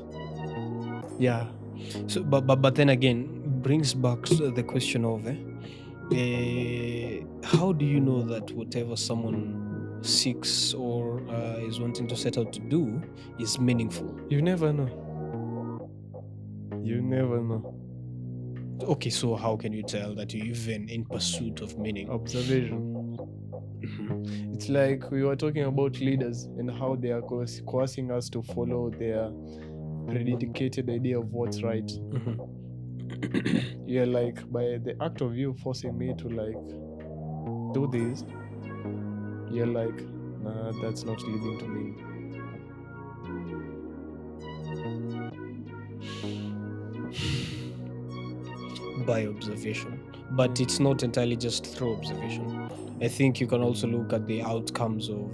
So, but then again, brings back the question of how do you know that whatever someone seeks or is wanting to set out to do is meaningful? You never know. You never know. Okay, so how can you tell that you're even in pursuit of meaning? Observation. It's like we were talking about leaders and how they are coercing us to follow their predicated idea of what's right. Yeah, like by the act of you forcing me to like do this, you're like, nah, that's not leading to me. By observation, but it's not entirely just through observation. I think you can also look at the outcomes of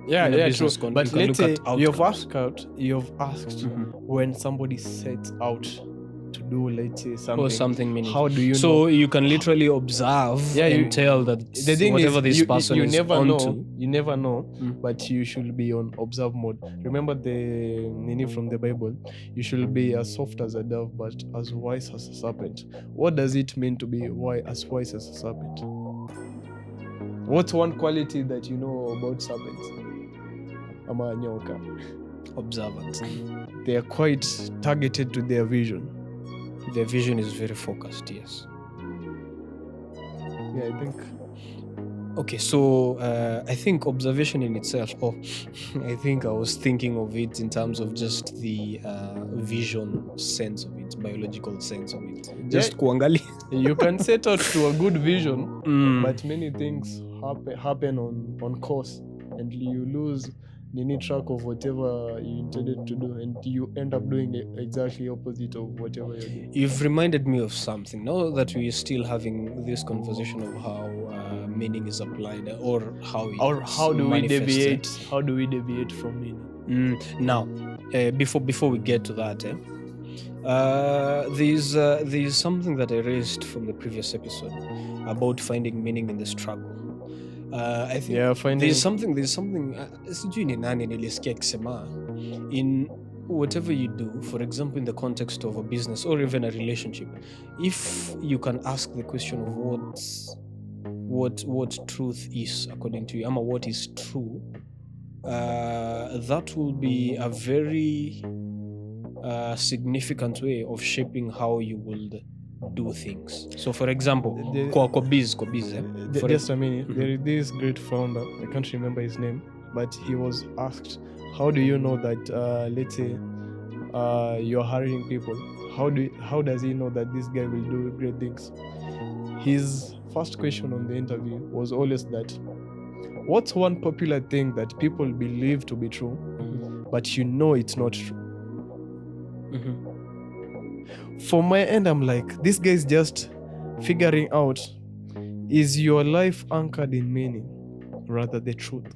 business true. But let's say you've asked Mhm. when somebody sets out to do, let's say, something, or something meaningful. how do you know? So you can literally observe and tell that The thing whatever is, this person you is never onto. know. You never know, Mm. but you should be on observe mode. Remember the Nini from the Bible. You should be as soft as a dove, but as wise as a serpent. What does it mean to be as wise as a serpent? What's one quality that you know about serpents? Ama nyoka. Observant. They are quite targeted to their vision. Their vision is very focused. Yes. Yeah, I think. Okay, so I think observation in itself, I think I was thinking of it in terms of just the vision sense of it, biological sense of it. Just kuangalia. You can set out to a good vision, but But many things happen on course, and you lose track of whatever you intended to do, and you end up doing exactly opposite of whatever you're doing. you've reminded me of something. Now that we are still having this conversation of how meaning is applied, or how do we manifested. deviate? How do we deviate from meaning? Now, before we get to that, there's something that I raised from the previous episode about finding meaning in the struggle. I think finding there's something sijui ni nani nilisikia akisema, in whatever you do, for example in the context of a business or even a relationship, if you can ask the question of what truth is according to you, ama what is true, that will be a very significant way of shaping how you will do things. So for example, kwa biz, just a minute. There is this great founder, I can't remember his name, but he was asked, how do you know that let's say you're hiring people, how does he know that this guy will do great things? His first question on the interview was always that, what's one popular thing that people believe to be true, but you know it's not true? For my end, I'm like, this guy is just figuring out, is your life anchored in meaning rather the truth?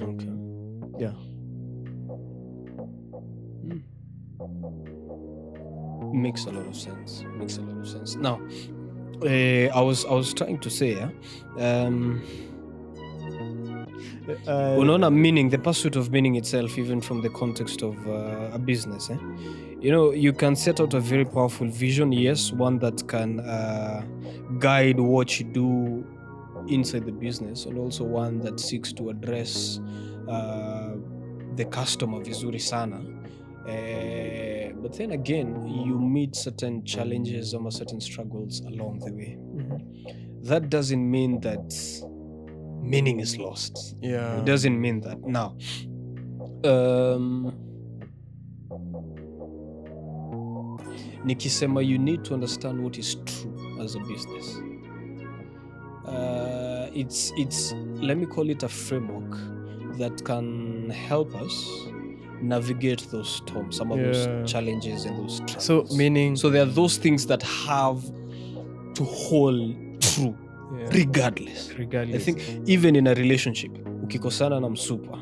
Okay. Yeah. Makes a lot of sense. Now, I was trying to say, unaona meaning, the pursuit of meaning itself, even from the context of a business, you can set out a very powerful vision, yes, one that can guide what you do inside the business, and also one that seeks to address the customer vizuri sana, but then again you meet certain challenges or certain struggles along the way. That doesn't mean that meaning is lost. Yeah. It doesn't mean that. Now, nikisema you need to understand what is true as a business. It's let me call it a framework that can help us navigate those storms, some of those challenges and those struggles. So there are those things that have to hold true regardless. I think even in a relationship, ukikosana na msupa,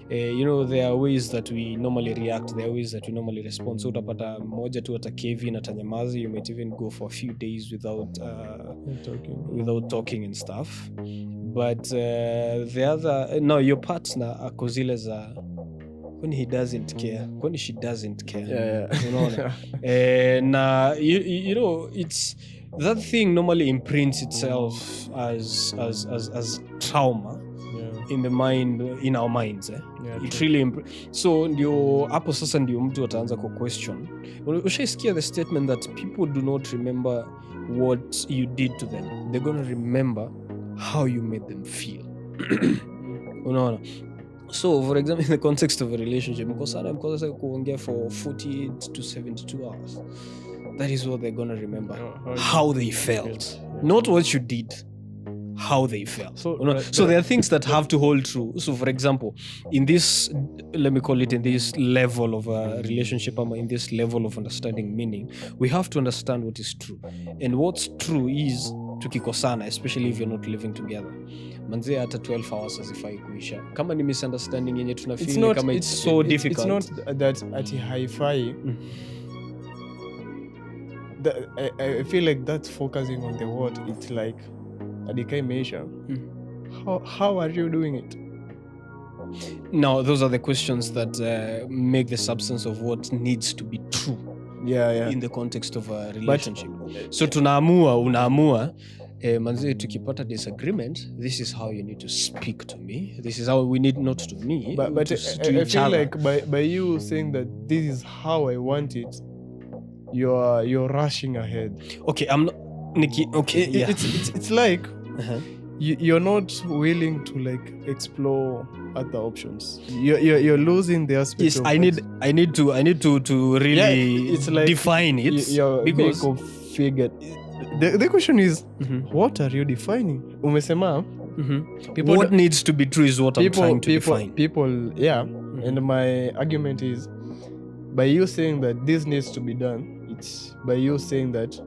there are ways that we normally react, there are ways that we normally respond. So utapata mmoja tu atakevi na tanyamazi, you might even go for a few days without talking and stuff. But the other, no, your partner akozile za when he doesn't care, when she doesn't care. Na it's that thing normally imprints itself as trauma in the mind, in our minds. It really so ndio hapo sasa ndio mtu ataanza ku question. Ushaisikia the statement that people do not remember what you did to them, they're going to remember how you made them feel. Unaona? So for example, in the context of a relationship, mkosana kuongea for 48 to 72 hours, that is what they're going to remember, how they felt, not what you did, how they felt. So there are things that have to hold true. So for example, in this, let me call it, in this level of a relationship, in this level of understanding meaning, we have to understand what is true. And what's true is tukikosana, especially if you're not living together, manze hata 12 hours hazifai kuisha. Kama ni misunderstanding yenye tunafeel kama it's so difficult. It's not that ati haifai. I feel like that's focusing on the word. It's like adika measure. How are you doing it? Now, those are the questions that make the substance of what needs to be true. In the context of a relationship. So unaamua manze tukipata disagreement, this is how you need to speak to me, this is how we need, not to me, but to I feel other. Like by you saying that this is how I want it, you're rushing ahead. Okay, I'm not Nikki. Okay, it's like you're not willing to like explore other options. You're losing the aspect. Yes, I need to really it's like define it, because configured. The question is, what are you defining? Umesema what needs to be true is what I'm trying to define. And my argument is, by you saying that this needs to be done, it's by you saying that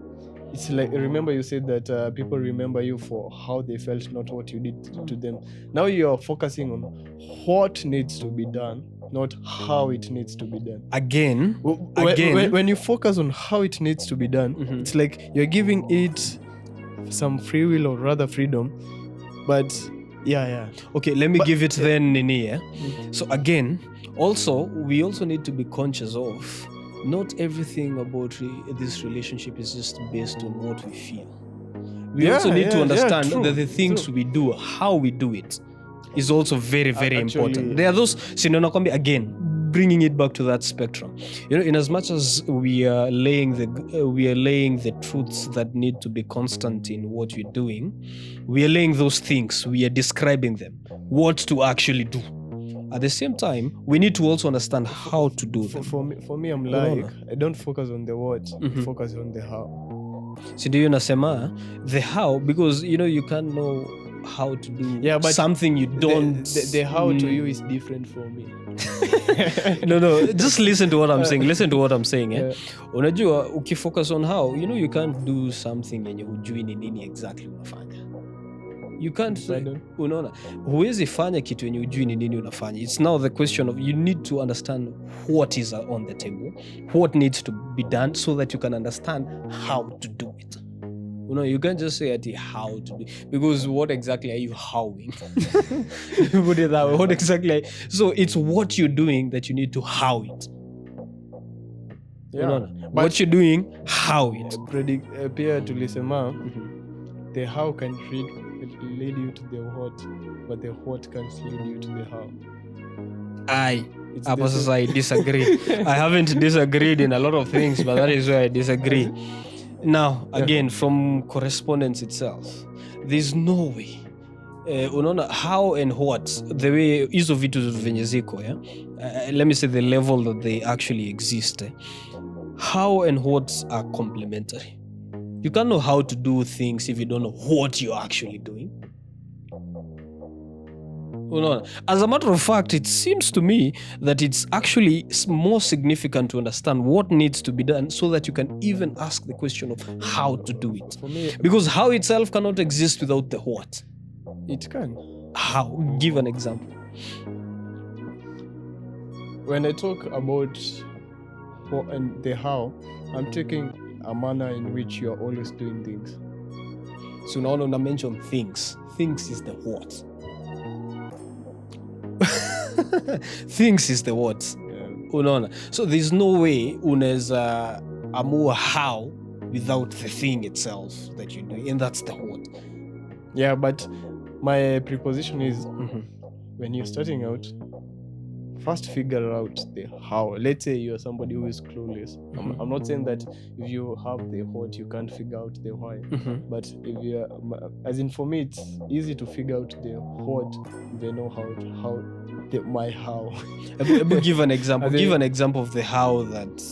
it's like, remember you said that people remember you for how they felt, not what you did to them. Now you're focusing on what needs to be done, not how it needs to be done. Again, when you focus on how it needs to be done, it's like you're giving it some free will, or rather freedom. But okay, let me give it then, Nini. So again, we also need to be conscious of not everything about this relationship is just based on what we feel. We also need to understand that the things we do, how we do it, is also very, very important. There are those, again, bringing it back to that spectrum. In as much as we are laying the truths that need to be constant in what we're doing, we are laying those things, we are describing them, what to actually do. At the same time, we need to also understand how to do them. For me, I'm like, I don't focus on the what, focus on the how. So do you nasema the how, because you can't know how to do but something you don't. The how to you is different for me. No, just listen to what I'm saying. Unajua ukifocus on how, you can't do something yenye hujui ni nini exactly unafanya. You can't, unaona, huwezi fanya kitu yenye hujui ni nini unafanya. It's now the question of, you need to understand what is on the table, what needs to be done, so that you can understand how to do it. You can't just say how to do it, because what exactly are you howing? Put it that way. What exactly? So it's what you're doing that you need to how it. What you're doing, how it. Pia tulisema the how can read lead you to the what, but the what can't lead you to the how. It's Hapo the sasa same. I disagree. I haven't disagreed in a lot of things, but that is where I disagree. Now, again, from correspondence itself, there's no way. Unaona how and what, the way hizo vitu venye ziko, yeah? Let me say the level that they actually exist. How and what are complementary. You can't know how to do things if you don't know what you're actually doing. As a matter of fact, it seems to me that it's actually more significant to understand what needs to be done so that you can even ask the question of how to do it. For me, Because how itself cannot exist without the what. it can. How? Give an example. When I talk about what and the how, I'm taking a manner in which you are always doing things. So now I mention things. Things is the what. Things is the what. Unaona. So there's no way unaweza amua how without the thing itself that you're doing, and that's the what. Yeah, but my preposition is when you're starting out, first figure out the how. Let's say you're somebody who is clueless. I'm not saying that if you have the what, you can't figure out the why. But if you're, as in for me, it's easy to figure out the what, they know how my how. Give an example. Give an example of the how that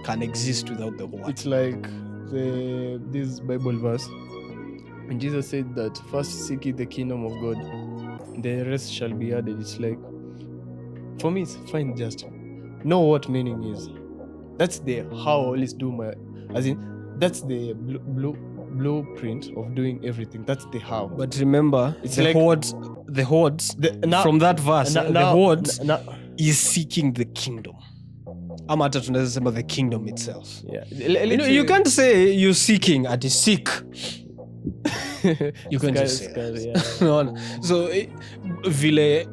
can exist without the what. It's like this Bible verse. When Jesus said that first seek ye the kingdom of God, the rest shall be added. It's like, for me, it's fine, just know what meaning is. That's the how I always do my, as in, that's the blueprint of doing everything. That's the how. But remember, it's the like hordes from that verse, the hordes is seeking the kingdom. Ama hata tunaweza sema the kingdom itself. Yeah. You can't say you're seeking at the seek. You can just say that. No. So vile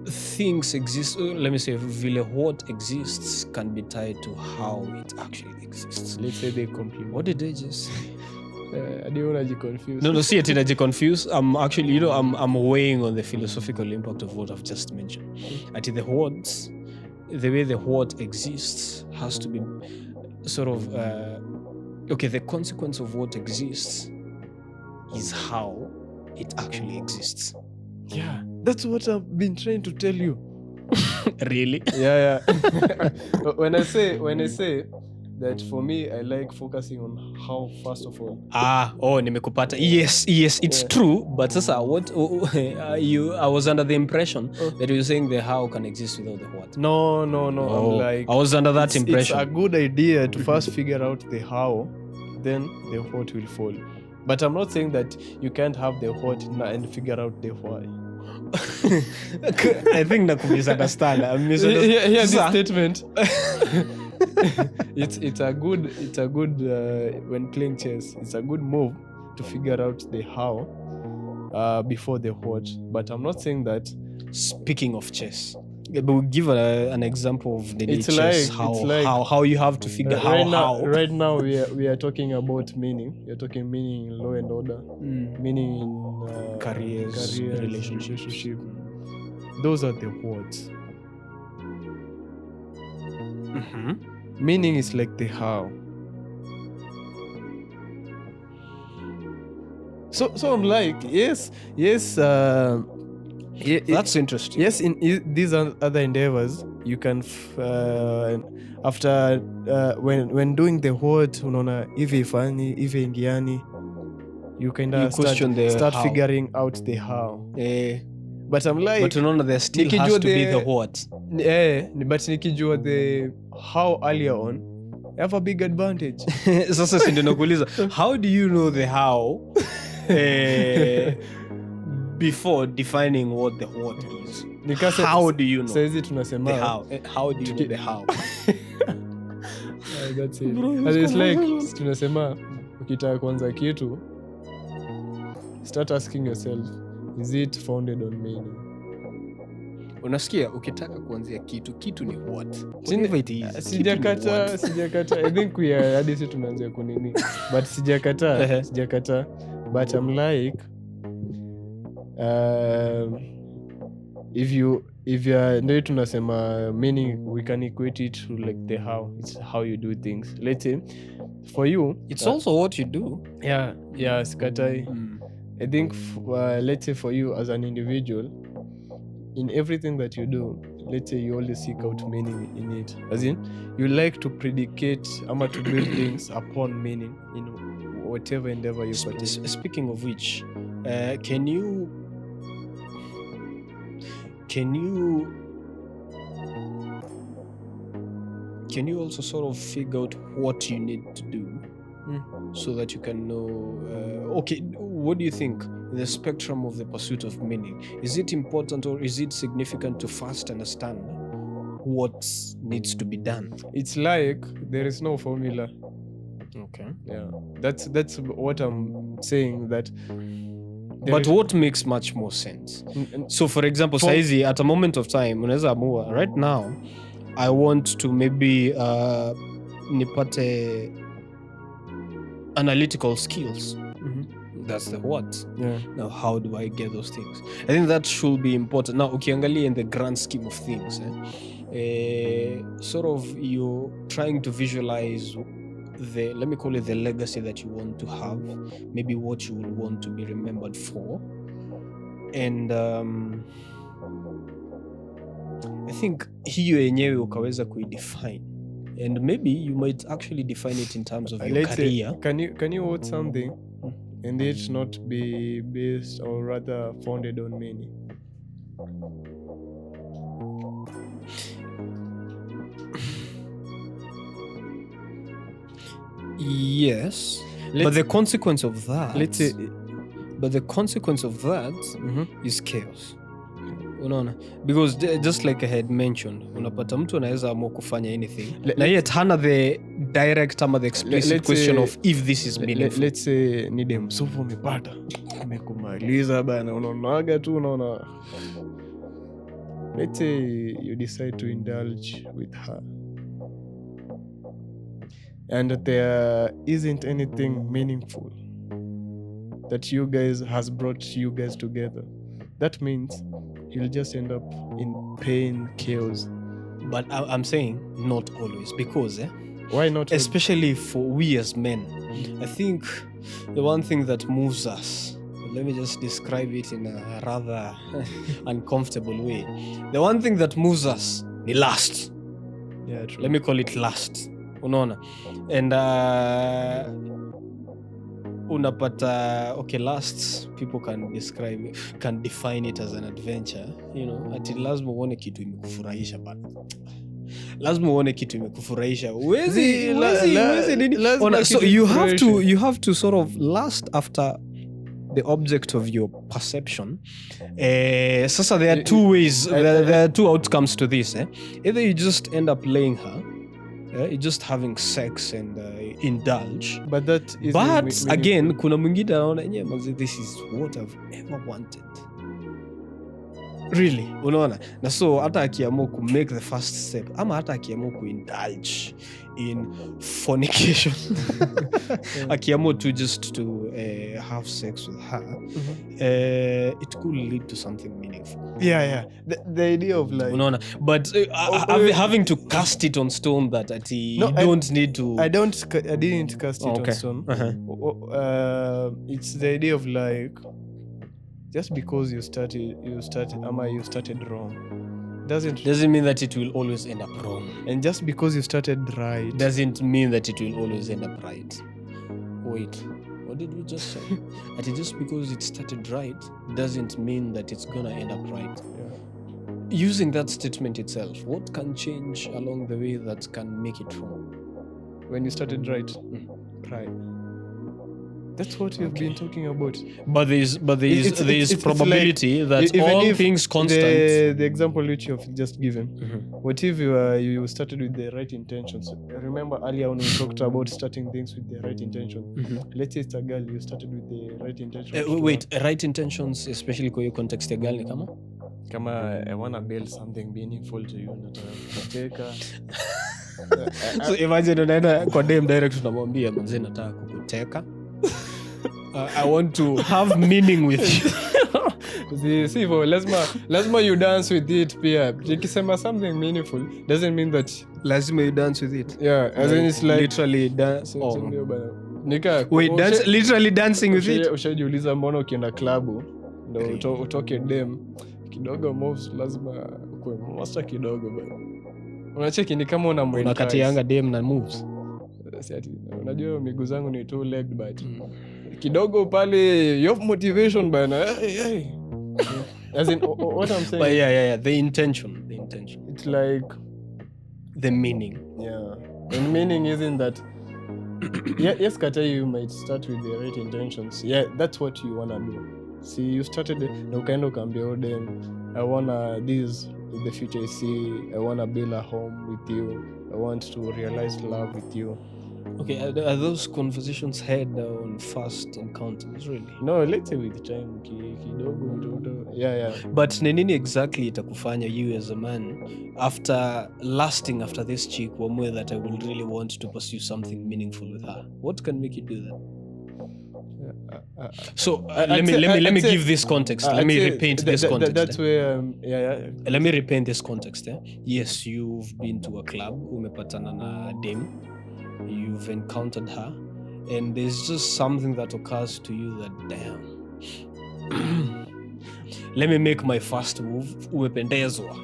things exist, let me say vile what exists can be tied to how it actually exists. Let's say they complement. What did I just say? I didn't want to confuse. No, see it in confused. I'm actually, I'm weighing on the philosophical impact of what I've just mentioned. At the what, the way the what exists has to be sort of the consequence of what exists is how it actually exists. Yeah, that's what I've been trying to tell you. Really? Yeah. When I say that, for me, I like focusing on how, first of all. Nimekupata. Yes, it's true. But sasa, what I was under the impression that you were saying the how can exist without the what. No. I'm like, I was under that impression. It's a good idea to first figure out the how, then the what will follow. But I'm not saying that you can't have the what and figure out the why. I think that could misunderstand. This statement. It's a good when playing chess. It's a good move to figure out the how before the what. But I'm not saying that. Speaking of chess, but we'll give an example of the chess. How you have to figure how. Right now we are talking about meaning. You're talking meaning in law and order, meaning in careers, relationship. Those are the words. Meaning is like the how. So I'm like, yes. That's interesting. Yes, in these other endeavors, you can after when doing the what, unaona hivi fani hivi indiani, you kind of start figuring out the how. But I'm like, but unaona there still has to be the what. But nikijua the how earlier on, you have a big advantage. Sasa si ndio nakuuliza, how do you know the how before defining what the what is? How do you know? Saizi tunasema the how. How do you know the how? That's it. And it's like tunasema ukitaka kuanza kitu, start asking yourself, is it founded on meaning? Unasikia, ukitaka kuanzia kitu ni what? Sijakata. I think we are hadi sisi tunaanzia kunini. But sijakata. But I'm like, if you are ndio tunasema meaning, we can equate it to like the how. It's how you do things. Let's say for you, It's also what you do. yeah, skatai. I think let's say for you as an individual, in everything that you do, let's say you always seek out meaning in it. As in, you like to predicate ama to build things upon meaning in whatever endeavor you participate. Speaking of which, can you also sort of figure out what you need to do so that you can know, okay, what do you think in the spectrum of the pursuit of meaning? Is it important or is it significant to first understand what needs to be done? It's like there is no formula. Okay. Yeah, that's what I'm saying, that but what makes much more sense? So for example, saizi at a moment of time unaweza amua right now I want to maybe nipate analytical skills. That's the what. Now how do I get those things? I think that should be important. Now ukiangalia in the grand scheme of things, sort of you're trying to visualize the, let me call it the legacy that you want to have, maybe what you will want to be remembered for. And I think hiyo yenyewe ukaweza kuidefine, and maybe you might actually define it in terms of your let's career. Say, can you want something and it not be based or rather founded on meaning? Yes, but the consequence of that, let's say, is chaos. Unaona, because just like I had mentioned, unapata mtu anaweza amua kufanya anything na yet hana the direct ama the explicit question of if this is meaningful. Let's say ni dem sufu umepata, umekumaliza bana, unaonaga tu unaona. Let's say you decide to indulge with her and there isn't anything meaningful that you guys has brought you guys together. That means you'll just end up in pain, chaos. But I'm saying not always, because why not? Especially for we as men, I think the one thing that moves us, let me just describe it in a rather uncomfortable way. The one thing that moves us is lust. Yeah, true. Let me call it lust. Unaona? And unapata, okay, lust, people can define it as an adventure, you know, ati lazima uone kitu imekufurahisha bana. Lazima uone kitu imekufurahisha. Wezi nini? So you have to sort of lust after the object of your perception. Sasa there are two ways, there are two outcomes to this. Either you just end up laying her, you're just having sex and indulge. But that is again, kuna mwingine anaona yenyewe, this is what I've ever wanted. Really, unaona? Na so hata akiamua ku make the first step, ama hata akiamua ku indulge in fornication, akiamua to just to have sex with her, it could lead to something meaningful. Yeah. The idea of like, unaona? But having to cast it on stone that you don't need to. I didn't cast it on stone. It's the idea of like, just because you started wrong doesn't mean that it will always end up wrong. And just because you started right doesn't mean that it will always end up right. Wait, what did we just say? That just because it started right doesn't mean that it's gonna end up right. Yeah. Using that statement itself, what can change along the way that can make it wrong? When you started right, right. That's what we've been talking about. But there is probability like, that all things constant. The example which you've just given. What if you started with the right intentions? Remember earlier when we talked about starting things with the right intention. Let's say it's a girl, you started with the right intentions. Wait, right intentions, especially kwa hiyo context ya girl ni kama I wanna build something meaningful to you. Nataka so imagine unaenda kwa dem direct unamwambia mzee nataka kukuteka. I want to have meaning with you. See, hivyo lazima you dance with it pia. Nikisema something meaningful doesn't mean that lazima you dance with it. Yeah, as in it's like literally dance. Literally dancing with it. Ushajiuliza mbona ukienda klabu ndo utoke dem kidogo moves, lazima ukue master kidogo bana. Unacheki ni kama unakatianga dem na moves. Unajua miguu zangu ni two legged but kidogo pale you have motivation bana. Hey. As in what I'm saying. But yeah, the intention. It's like the meaning. Yeah. And meaning isn't that yes, Kata, you might start with the right intentions. Yeah, that's what you wanna do. See, you started na ukaenda ukaambia them, I wanna this in the future. I see, I wanna build a home with you. I want to realize love with you. Okay, are those conversations had on first encounters, really? No, let's say with time kidogo. Yeah. But nini exactly itakufanya you as a man after this chick wamwe that I will really want to pursue something meaningful with her? What can make you do that? So let me give this context. Let me repaint this context. That's where Let me repaint this context. Yes, you've been to a club, umepatana na dem, you've encountered her, and there's just something that occurs to you that damn. Let me make my first move. Umependezwa.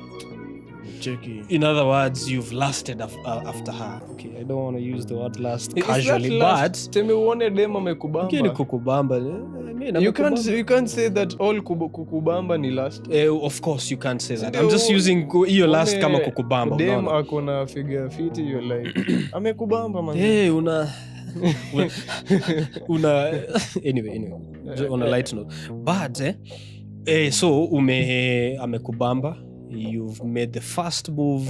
In other words, you've lasted after her. Okay, I don't want to use the word last casually, but tell me one dem amekubamba. Okay, kukubamba. You can't say that all kukubamba ni last. Of course you can't say that. I'm just using your last kama kukubamba. Dem akona figure fit, you're like amekubamba man. Hey, anyway, on a light note. But so amekubamba. You've made the first move.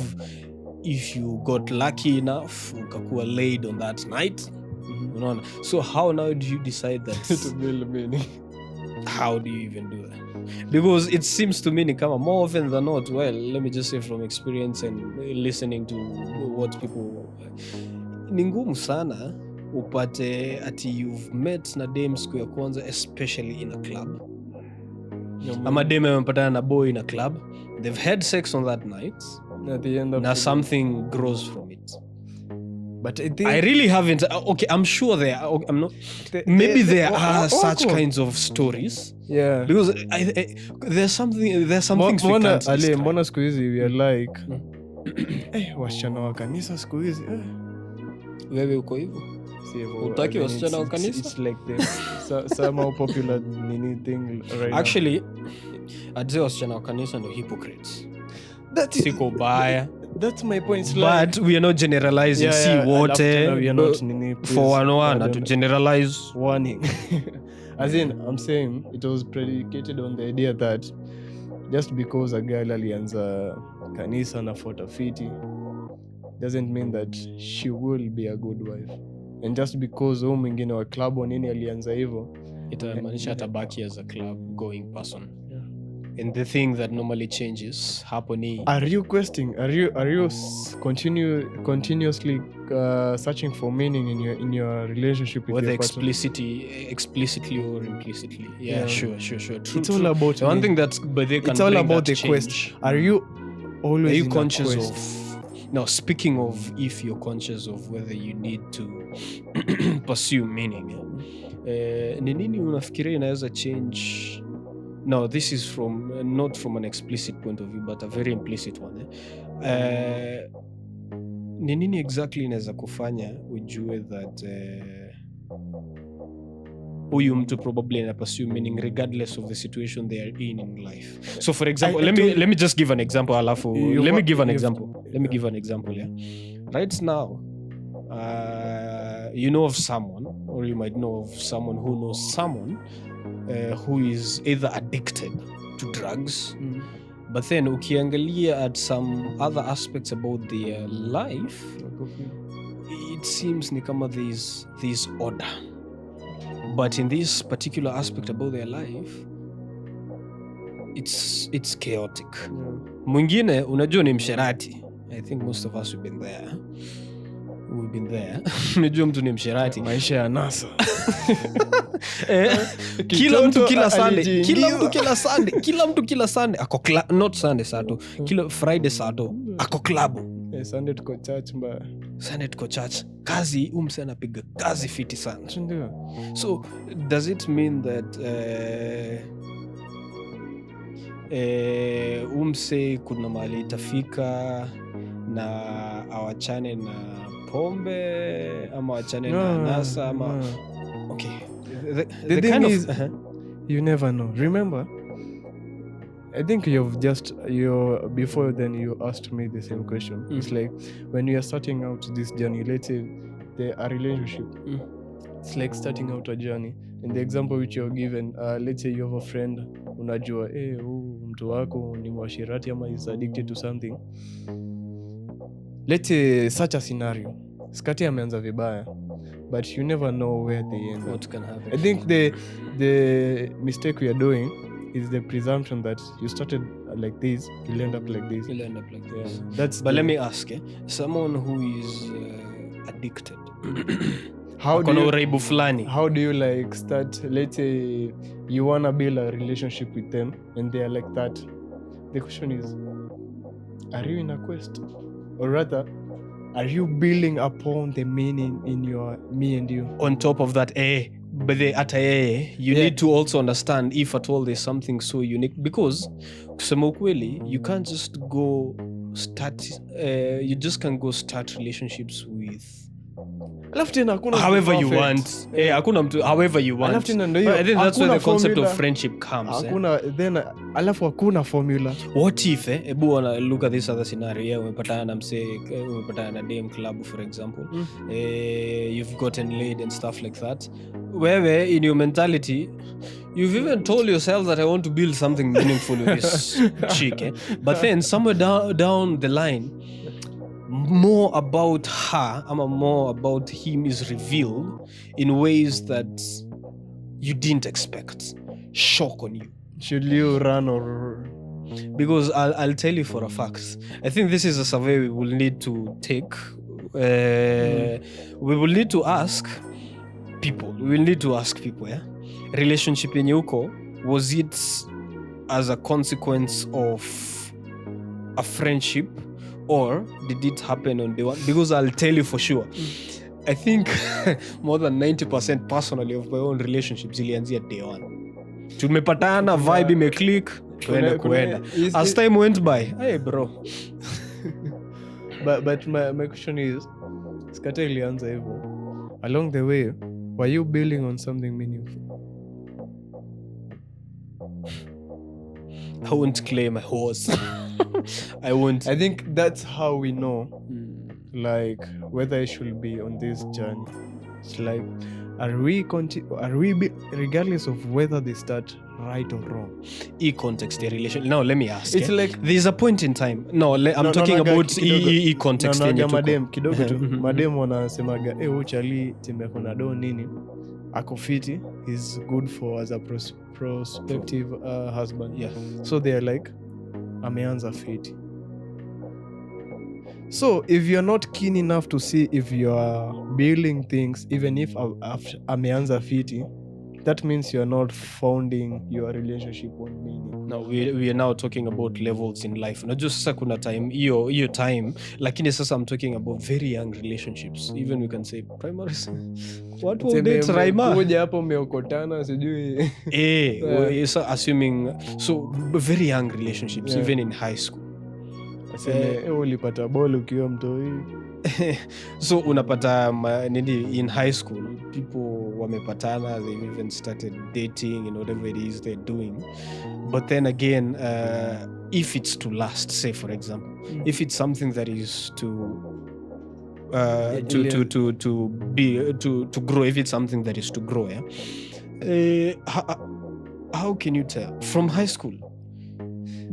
If you got lucky enough, ukakuwa laid on that night. Mm-hmm. So how now do you decide that? To build meaning. How do you even do that? Because it seems to me more often than not, well, let me just say from experience and listening to what people, ni ngumu sana upate ati you've met na dem siku ya kwanza, especially in a club. Ama dem amepatana na boy in a club. They've had sex on that night. At the end of now something grows from it. But I think I really haven't. Okay, I'm sure there are. I'm not. There are such kinds of stories. Yeah. Because there's something. There's something. Mbona siku hizi we are like, wasichana wa kanisa siku hizi. Wewe uko hivyo? Utaki wasichana wa kanisa? It's like the somehow popular thing right Actually, I'd say wasichana wa kanisa ndio hypocrites. Siko baya. That's my point. It's but we are not generalizing. We are not for one to generalize. Warning. As in, I'm saying it was predicated on the idea that just because a girl alianza kanisa na fuata fiti doesn't mean that she will be a good wife. And just because mwingine wa club nini alianza hivyo, itamaanisha atabaki as a club going person. And the thing that normally changes happening. Are you continuously searching for meaning in your relationship with whether your partner? explicitly or implicitly? Yeah. Sure. True, it's all about the one thing that's but they can. It's all about the change. Quest. Are you always? Are you conscious of? Now, speaking of, if you're conscious of whether you need to pursue meaning, ni nini unafikiria inaweza change? Now, this is from not from an explicit point of view, but a very implicit one. Ni nini exactly inaweza kufanya ujue that huyu mtu probably ana pursue meaning regardless of the situation they are in life? So for example, let me just give an example. Let me give an example. Yeah. Right now, you know of someone, or you might know of someone who knows someone who is either addicted to drugs, but then ukiangalia at some other aspects about their life, it seems ni kama there's order. But in this particular aspect about their life, it's chaotic. Mwingine unajua ni msherati. I think most of us have been there. we've been there. Unajua mtu ni msherati. Maisha ya nasa. Kila mtu kila Sunday, kila mtu kila Sunday ako not Sunday sato. Kila Friday sato ako club. Sunday tuko church mbaya. Sunday tuko church. Kazi umse anapiga kazi fiti sana. Ndio. So does it mean that umse kuna mahali itafika na awachane na pombe ama awachane na nasa ama okay. The thing is, you never know. Remember, I think before then you asked me the same question. It's like when you are starting out this journey, let's say a relationship. It's like starting out a journey. In the example which you're given, let's say you have a friend, unajua, mtu wako ni mwashirati ama is addicted to something. Let's say such a scenario. Skati ameanza vibaya, but you never know where they end. What can happen? I think the mistake we are doing is the presumption that you started like this, you'll end up like this. Yeah. Let me ask, someone who is addicted. How do you like start? Let's say you wanna build a relationship with them and they are like that. The question is, are you in a quest, or rather, are you building upon the meaning in your me and you? On top of that, but you need to also understand if at all there's something so unique, because kusema ukweli, you can't just go start. You just can't go start relationships with however you want. Hakuna mtu however you want. I think that's where the concept of friendship comes. Hakuna formula. What if look at this other scenario. Umepatana na mse, umepatana na DM club for example. You've gotten laid and stuff like that. Where in your mentality you've even told yourself that I want to build something meaningful with this chick. But then somewhere down the line, more about her or more about him is revealed in ways that you didn't expect. Shock on you. Should you run or... Because I'll tell you for a fact. I think this is a survey we will need to take. We will need to ask people. Yeah? Relationship in Yuko, was it as a consequence of a friendship, or did it happen on day one? Because I'll tell you for sure. I think more than 90% personally of my own relationships ilianzia day one. Tumepatana, vibe imeclick, kuenda. As time went by, hey bro. but my question is, skata ilianza hivyo. Along the way, were you building on something meaningful? I won't claim a horse. I won't. I think that's how we know, like, whether I should be on this journey. It's like, are we regardless of whether they start right or wrong? E-context, the relation. Now, let me ask. It's like there's a point in time. I'm talking about e-context. Madem kidogo tu. Madem wanasemaga, uchali timekona do nini? Ako fiti, he's good for as a prospective husband. Yeah. So they're like, ameanza fiti. So if you're not keen enough to see if you're building things, even if ameanza fiti, that means you're not founding your relationship on meaning. Now we are now talking about levels in life. Not just sasa kuna time, iyo time, lakini sasa I'm talking about very young relationships. Even we can say primary. What will date Raima? Kuja hapo umeokotana sijui. So assuming very young relationships, even in high school. Ulipata ball ukiwa mtoi. So unapata in high school people wamepatana, they've even started dating and whatever it is they're doing. But then again, if it's to last, say for example, if it's something that is to grow, if it's something that is to grow, how can you tell from high school?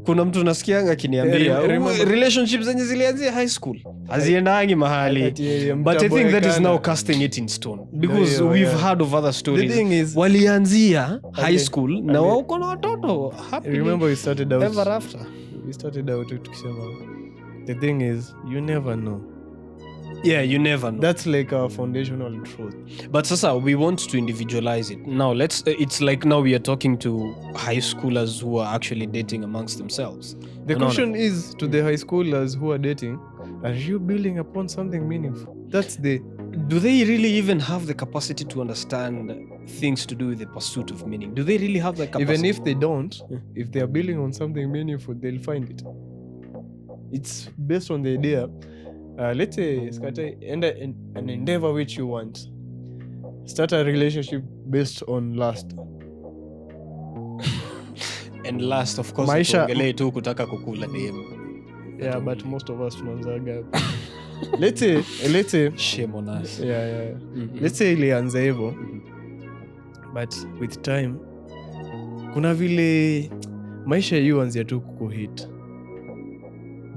Kuna mtu nasikianga akiniambia relationships zenye zilianzia high school haziendangi mahali, but I think that is now casting it in stone, because we've heard of other stories walianzia high school na wako na watoto happily. Remember we started out ever after. tukisema the thing is you never know. Yeah, you never know. That's like a foundational truth. But sasa, we want to individualize it. Now it's like now we are talking to high schoolers who are actually dating amongst themselves. The question is to the high schoolers who are dating, are you building upon something meaningful? Do they really even have the capacity to understand things to do with the pursuit of meaning? Do they really have the capacity? Even if they don't, if they are building on something meaningful, they'll find it. It's based on the idea. Let's say, an endeavor which you want. Start a relationship based on lust. And last, of course, tuongelee tu kutaka kukula DM. Yeah, but most of us tunaanzaga. Let's say shame on us. Yeah. Let's say ilianza hivyo. But with time kuna vile maisha yuanzia tu kukuhit.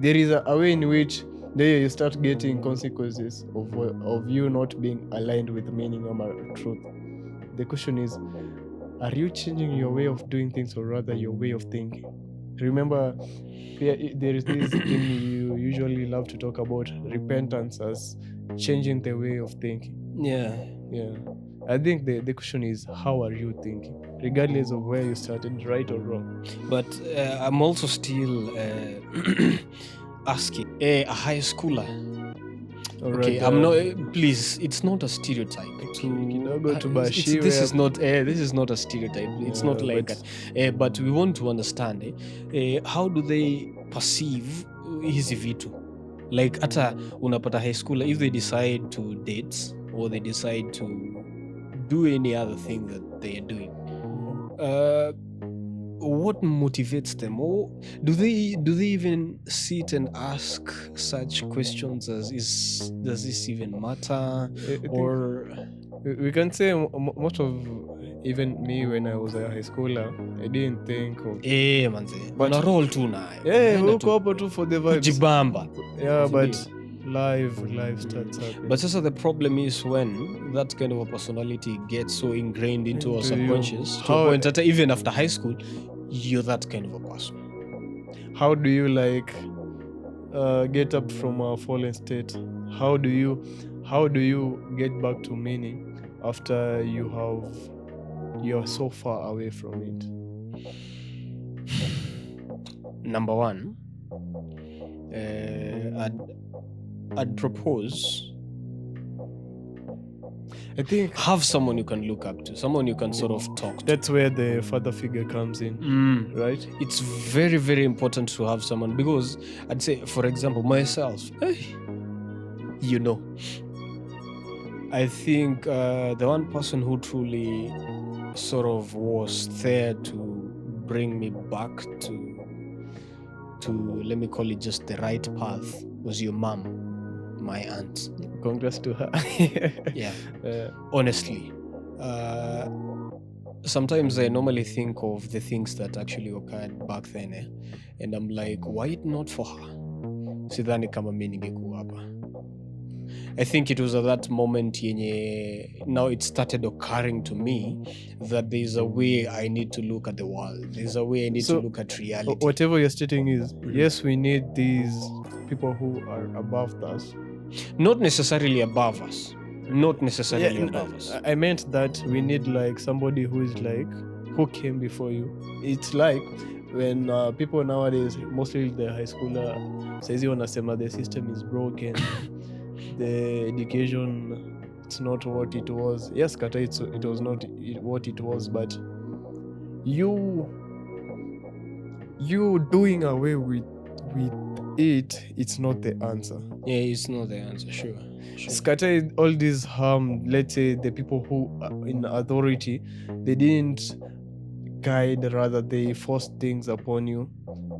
There is a way in which there you start getting consequences of you not being aligned with meaning or truth. The question is, are you changing your way of doing things or rather your way of thinking? Remember, there is this thing you usually love to talk about, repentance as changing the way of thinking. Yeah. I think the question is, how are you thinking? Regardless of where you started, right or wrong. But I'm also still asking a high schooler. Okay, I'm not. Please, it's not a stereotype. This is not a stereotype. It's not like that. But we want to understand. How do they perceive hizi vitu? Like hata unapata high schooler, if they decide to date or they decide to do any other thing that they are doing, what motivates them, or do they even sit and ask such questions as does this even matter? Or we can say most of, even me when I was a high schooler, I didn't think of manze, but a roll too now. Uko hapo tu for the vibes. Jibamba. Yeah, but life starts happening. But also the problem is when that kind of a personality gets so ingrained into our subconscious, to a point that even after high school, you're that kind of a person. How do you get up from a fallen state? How do you get back to meaning after you're so far away from it? Number one, I'd propose, I think, have someone you can look up to, someone you can sort of talk to. That's where the father figure comes in, right? It's very, very important to have someone, because I'd say, for example, myself, I think the one person who truly sort of was there to bring me back to let me call it just the right path was your mom, my aunt. Congrats to her. Yeah. Honestly, sometimes I normally think of the things that actually occurred back then, and I'm like, why not for her? Sidhani kama mimi ningekuwa hapa. I think it was at that moment yenye now it started occurring to me that there's a way I need to look at the world. There's a way I need to look at reality. Whatever you're stating is, yes, we need these people who are above us. Not necessarily above us. Above us. I meant that we need somebody who is who came before you. It's like when people nowadays, mostly the high schooler, says you wanasema the system is broken. The education, it's not what it was. Yes, Kata, it was not what it was, but you doing away with it, it's not the answer. Yeah, it's not the answer, sure. Scatter all this harm. Let's say the people who are in authority, they didn't guide, rather they forced things upon you.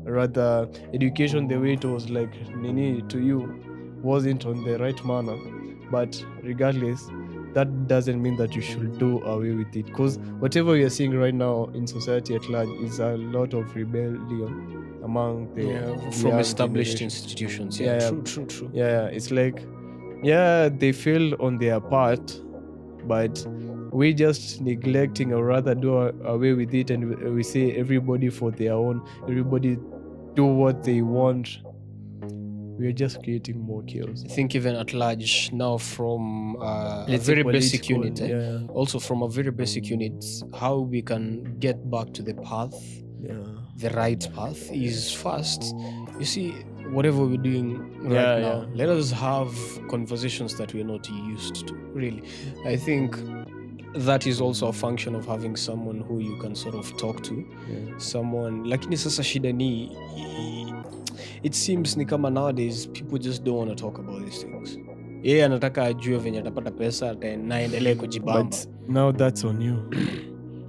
Rather, education, the way it was nini to you, wasn't on the right manner. But regardless, that doesn't mean that you should do away with it, because whatever we are seeing right now in society at large is a lot of rebellion among from established institutions. True. Yeah, it's they failed on their part, but we just neglecting or rather do away with it, and we say everybody for their own, everybody do what they want. we are just creating more chaos. I think even at large now from a Let's say very basic political, unit, also from a very basic unit, how we can get back to the path, the right path is first. You see, whatever we're doing right now, let us have conversations that we're not used to, really. I think that is also a function of having someone who you can sort of talk to, someone. Lakini sasa shida ni, it seems ni kama nowadays people just don't want to talk about these things. Yeye anataka ajue venye atapata pesa na endelee kujibamba. But now that's on you.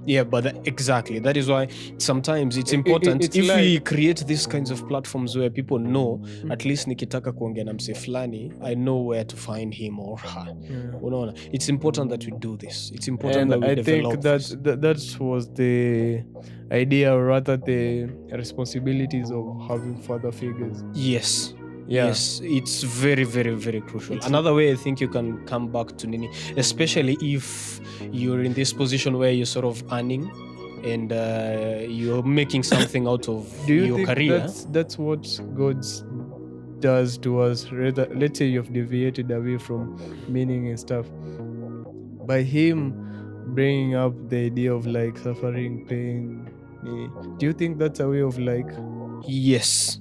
Yeah, but exactly. That is why sometimes it's important if we create these kinds of platforms where people know, at least nikitaka kuongea na mse fulani, I know where to find him or her. Unaona? It's important that we do this. It's important that we develop this. I think that was the idea, or rather the responsibilities of having father figures. Yes. Yes, it's very, very, very crucial. Another way I think you can come back to Nini, especially if you're in this position where you're sort of earning and you're making something out of your career. That's what God does to us. Rather, let's say you've deviated away from meaning and stuff. By Him bringing up the idea of like suffering, pain, do you think that's a way of like? Yes.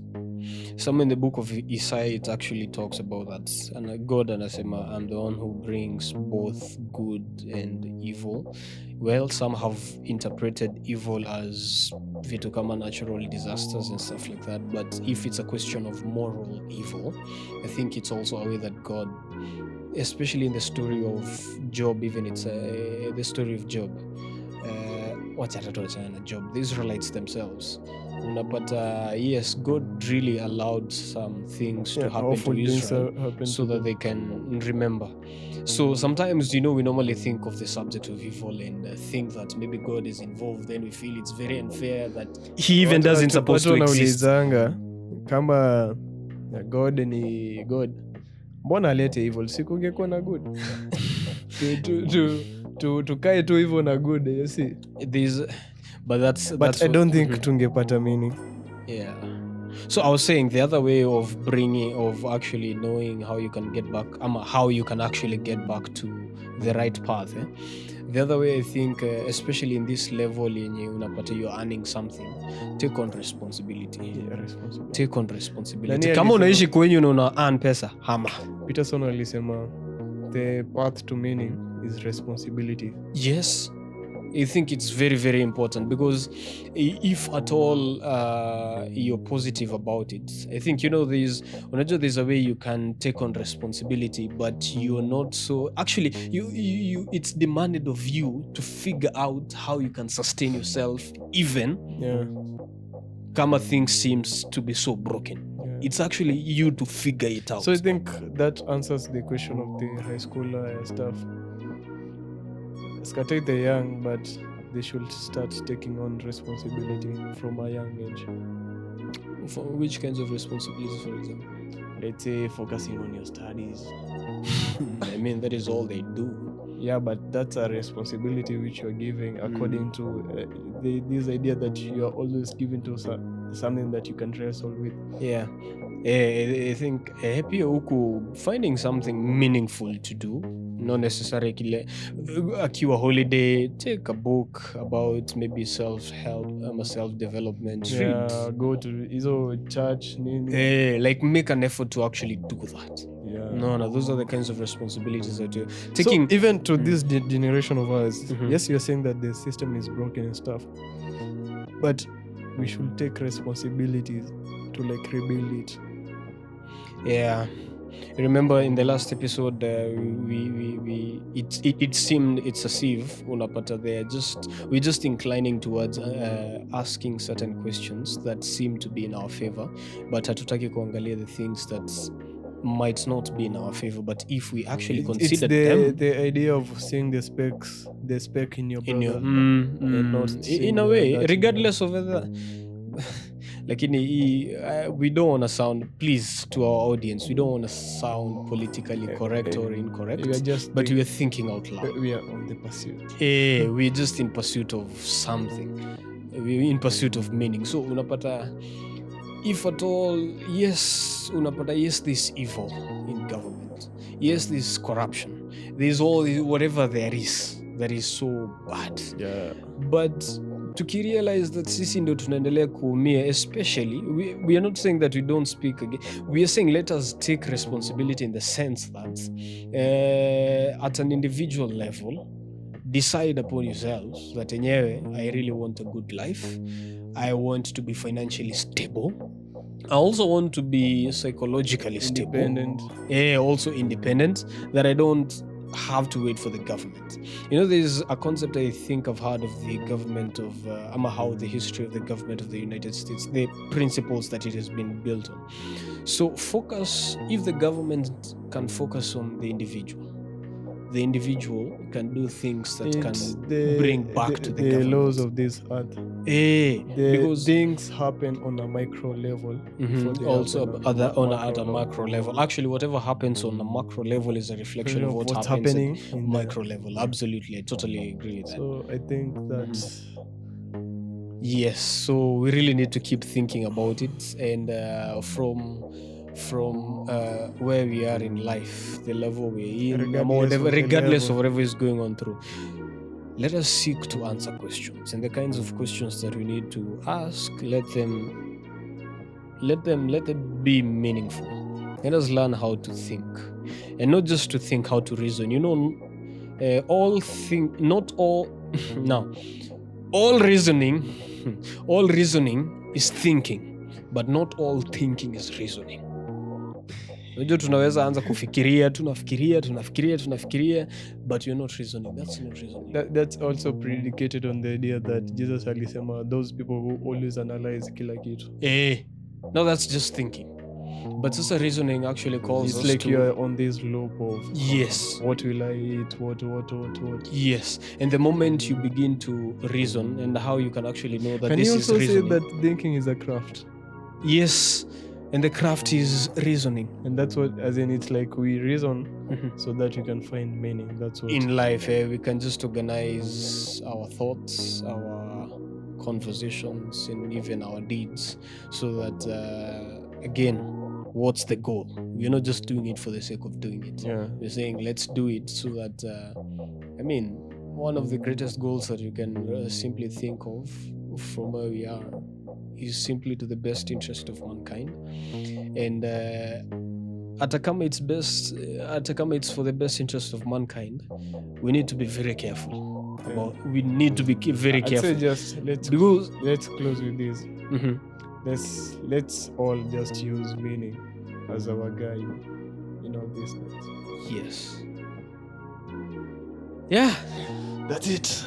Somewhere in the book of Isaiah, it actually talks about that. And God anasema, I'm the one who brings both good and evil. Well, some have interpreted evil as vitu kama natural disasters and stuff like that. But if it's a question of moral evil, I think it's also a way that God, especially in the story of Job, even it's the story of Job. Job, the Israelites themselves. But yes, God really allowed some things to happen to Israel so that they can remember. So sometimes, we normally think of the subject of evil and think that maybe God is involved. Then we feel it's very unfair that He even doesn't supposed to exist. Kama God ni God, mbona alete evil? Siku ungekuwa na good. Tukae tu hivyo na good, you see. But I don't think tungepata meaning. Yeah. So I was saying the other way of actually knowing how you can get back, how you can actually get back to the right path. The other way, I think, especially in this level, you're earning something, take on responsibility. Take on responsibility. Kama unaishi kwenye una earn pesa, hama. Peterson alisema the path to meaning is responsibility. Yes. I think it's very, very important because if at all you're positive about it, I think, there's a way you can take on responsibility, but you're not so... Actually, you it's demanded of you to figure out how you can sustain yourself even kama things seems to be so broken. It's actually you to figure it out. So I think that answers the question of the high schooler stuff. Take the young, but they should start taking on responsibility from a young age. For which kinds of responsibilities, for example? Let's say focusing on your studies. I mean, that is all they do. Yeah, but that's a responsibility which you're giving according to this idea that you are always given to something that you can wrestle with. Yeah. I think pia huku finding something meaningful to do, not necessarily kile akiwa holiday, take a book about maybe self-help, self-development. Yeah, go to hizo church nini. Like make an effort to actually do that. Yeah. No, those are the kinds of responsibilities that you're taking. So even to this generation of ours, yes, you're saying that the system is broken and stuff, but we should take responsibilities to like rebuild it. Yeah. Remember in the last episode, it seemed it's as if we're just inclining towards asking certain questions that seem to be in our favor, but hatutaki kuangalia the things that might not be in our favor. But if we actually consider them, the idea of seeing the speck in your brother, and not in a way, regardless of whether. We don't want to sound, please, to our audience, we don't want to sound politically correct or incorrect, but we are thinking out loud. We are on the pursuit. We're just in pursuit of something. We're in pursuit of meaning. So unapata if at all, yes, unapata, yes, this evil in government, yes, this corruption, there's all whatever there is that is so bad. Yeah. But tukirealize that sisi ndo tunaendelea kuumia, especially we are not saying that we don't speak again, we are saying let us take responsibility in the sense that at an individual level, decide upon yourselves that enyewe, I really want a good life, I want to be financially stable, I also want to be psychologically Independent. stable, also independent, that I don't have to wait for the government. There's a concept I think I've heard of the government of how the history of the government of the United States, the principles that it has been built on. So focus, if the government can focus on the individual can do things that can bring back to the government. laws of this earth. Because things happen on a micro level. Also at a macro level. Actually, whatever happens on a macro level is a reflection of what's happening in micro level. Absolutely, I totally agree with that. So I think that yes, so we really need to keep thinking about it, and from where we are in life, the level we're in, regardless of whatever is going on through, let us seek to answer questions, and the kinds of questions that we need to ask, let them be meaningful. Let us learn how to think, and not just to think, how to reason. All reasoning is thinking, but not all thinking is reasoning. Unajua tunaweza anza kufikiria, tunafikiria, but you're not reasoning. That's not reasoning. That's also predicated on the idea that Jesus alisema those people who always analyze kila kitu. No, that's just thinking. But sasa reasoning actually calls it's us like to... you're on this loop of yes, what will I eat, what. Yes, and the moment you begin to reason, and how you can actually know that can this you is also reasoning. say that thinking is a craft? Yes, and the craft is reasoning. And that's what, as in, it's like we reason so that we can find meaning. That's what in life, we can just organize our thoughts, our conversations, and even our deeds, so that again, what's the goal? We're not just doing it for the sake of doing it. Yeah. We're saying let's do it so that one of the greatest goals that you can simply think of from where we are is simply to the best interest of mankind. And hata kama it's for the best interest of mankind, we need to be very careful. We need to be very careful. I'd say just let's close with this. Let's all just use meaning as our guide in all these things. Yes. Yeah, that's it.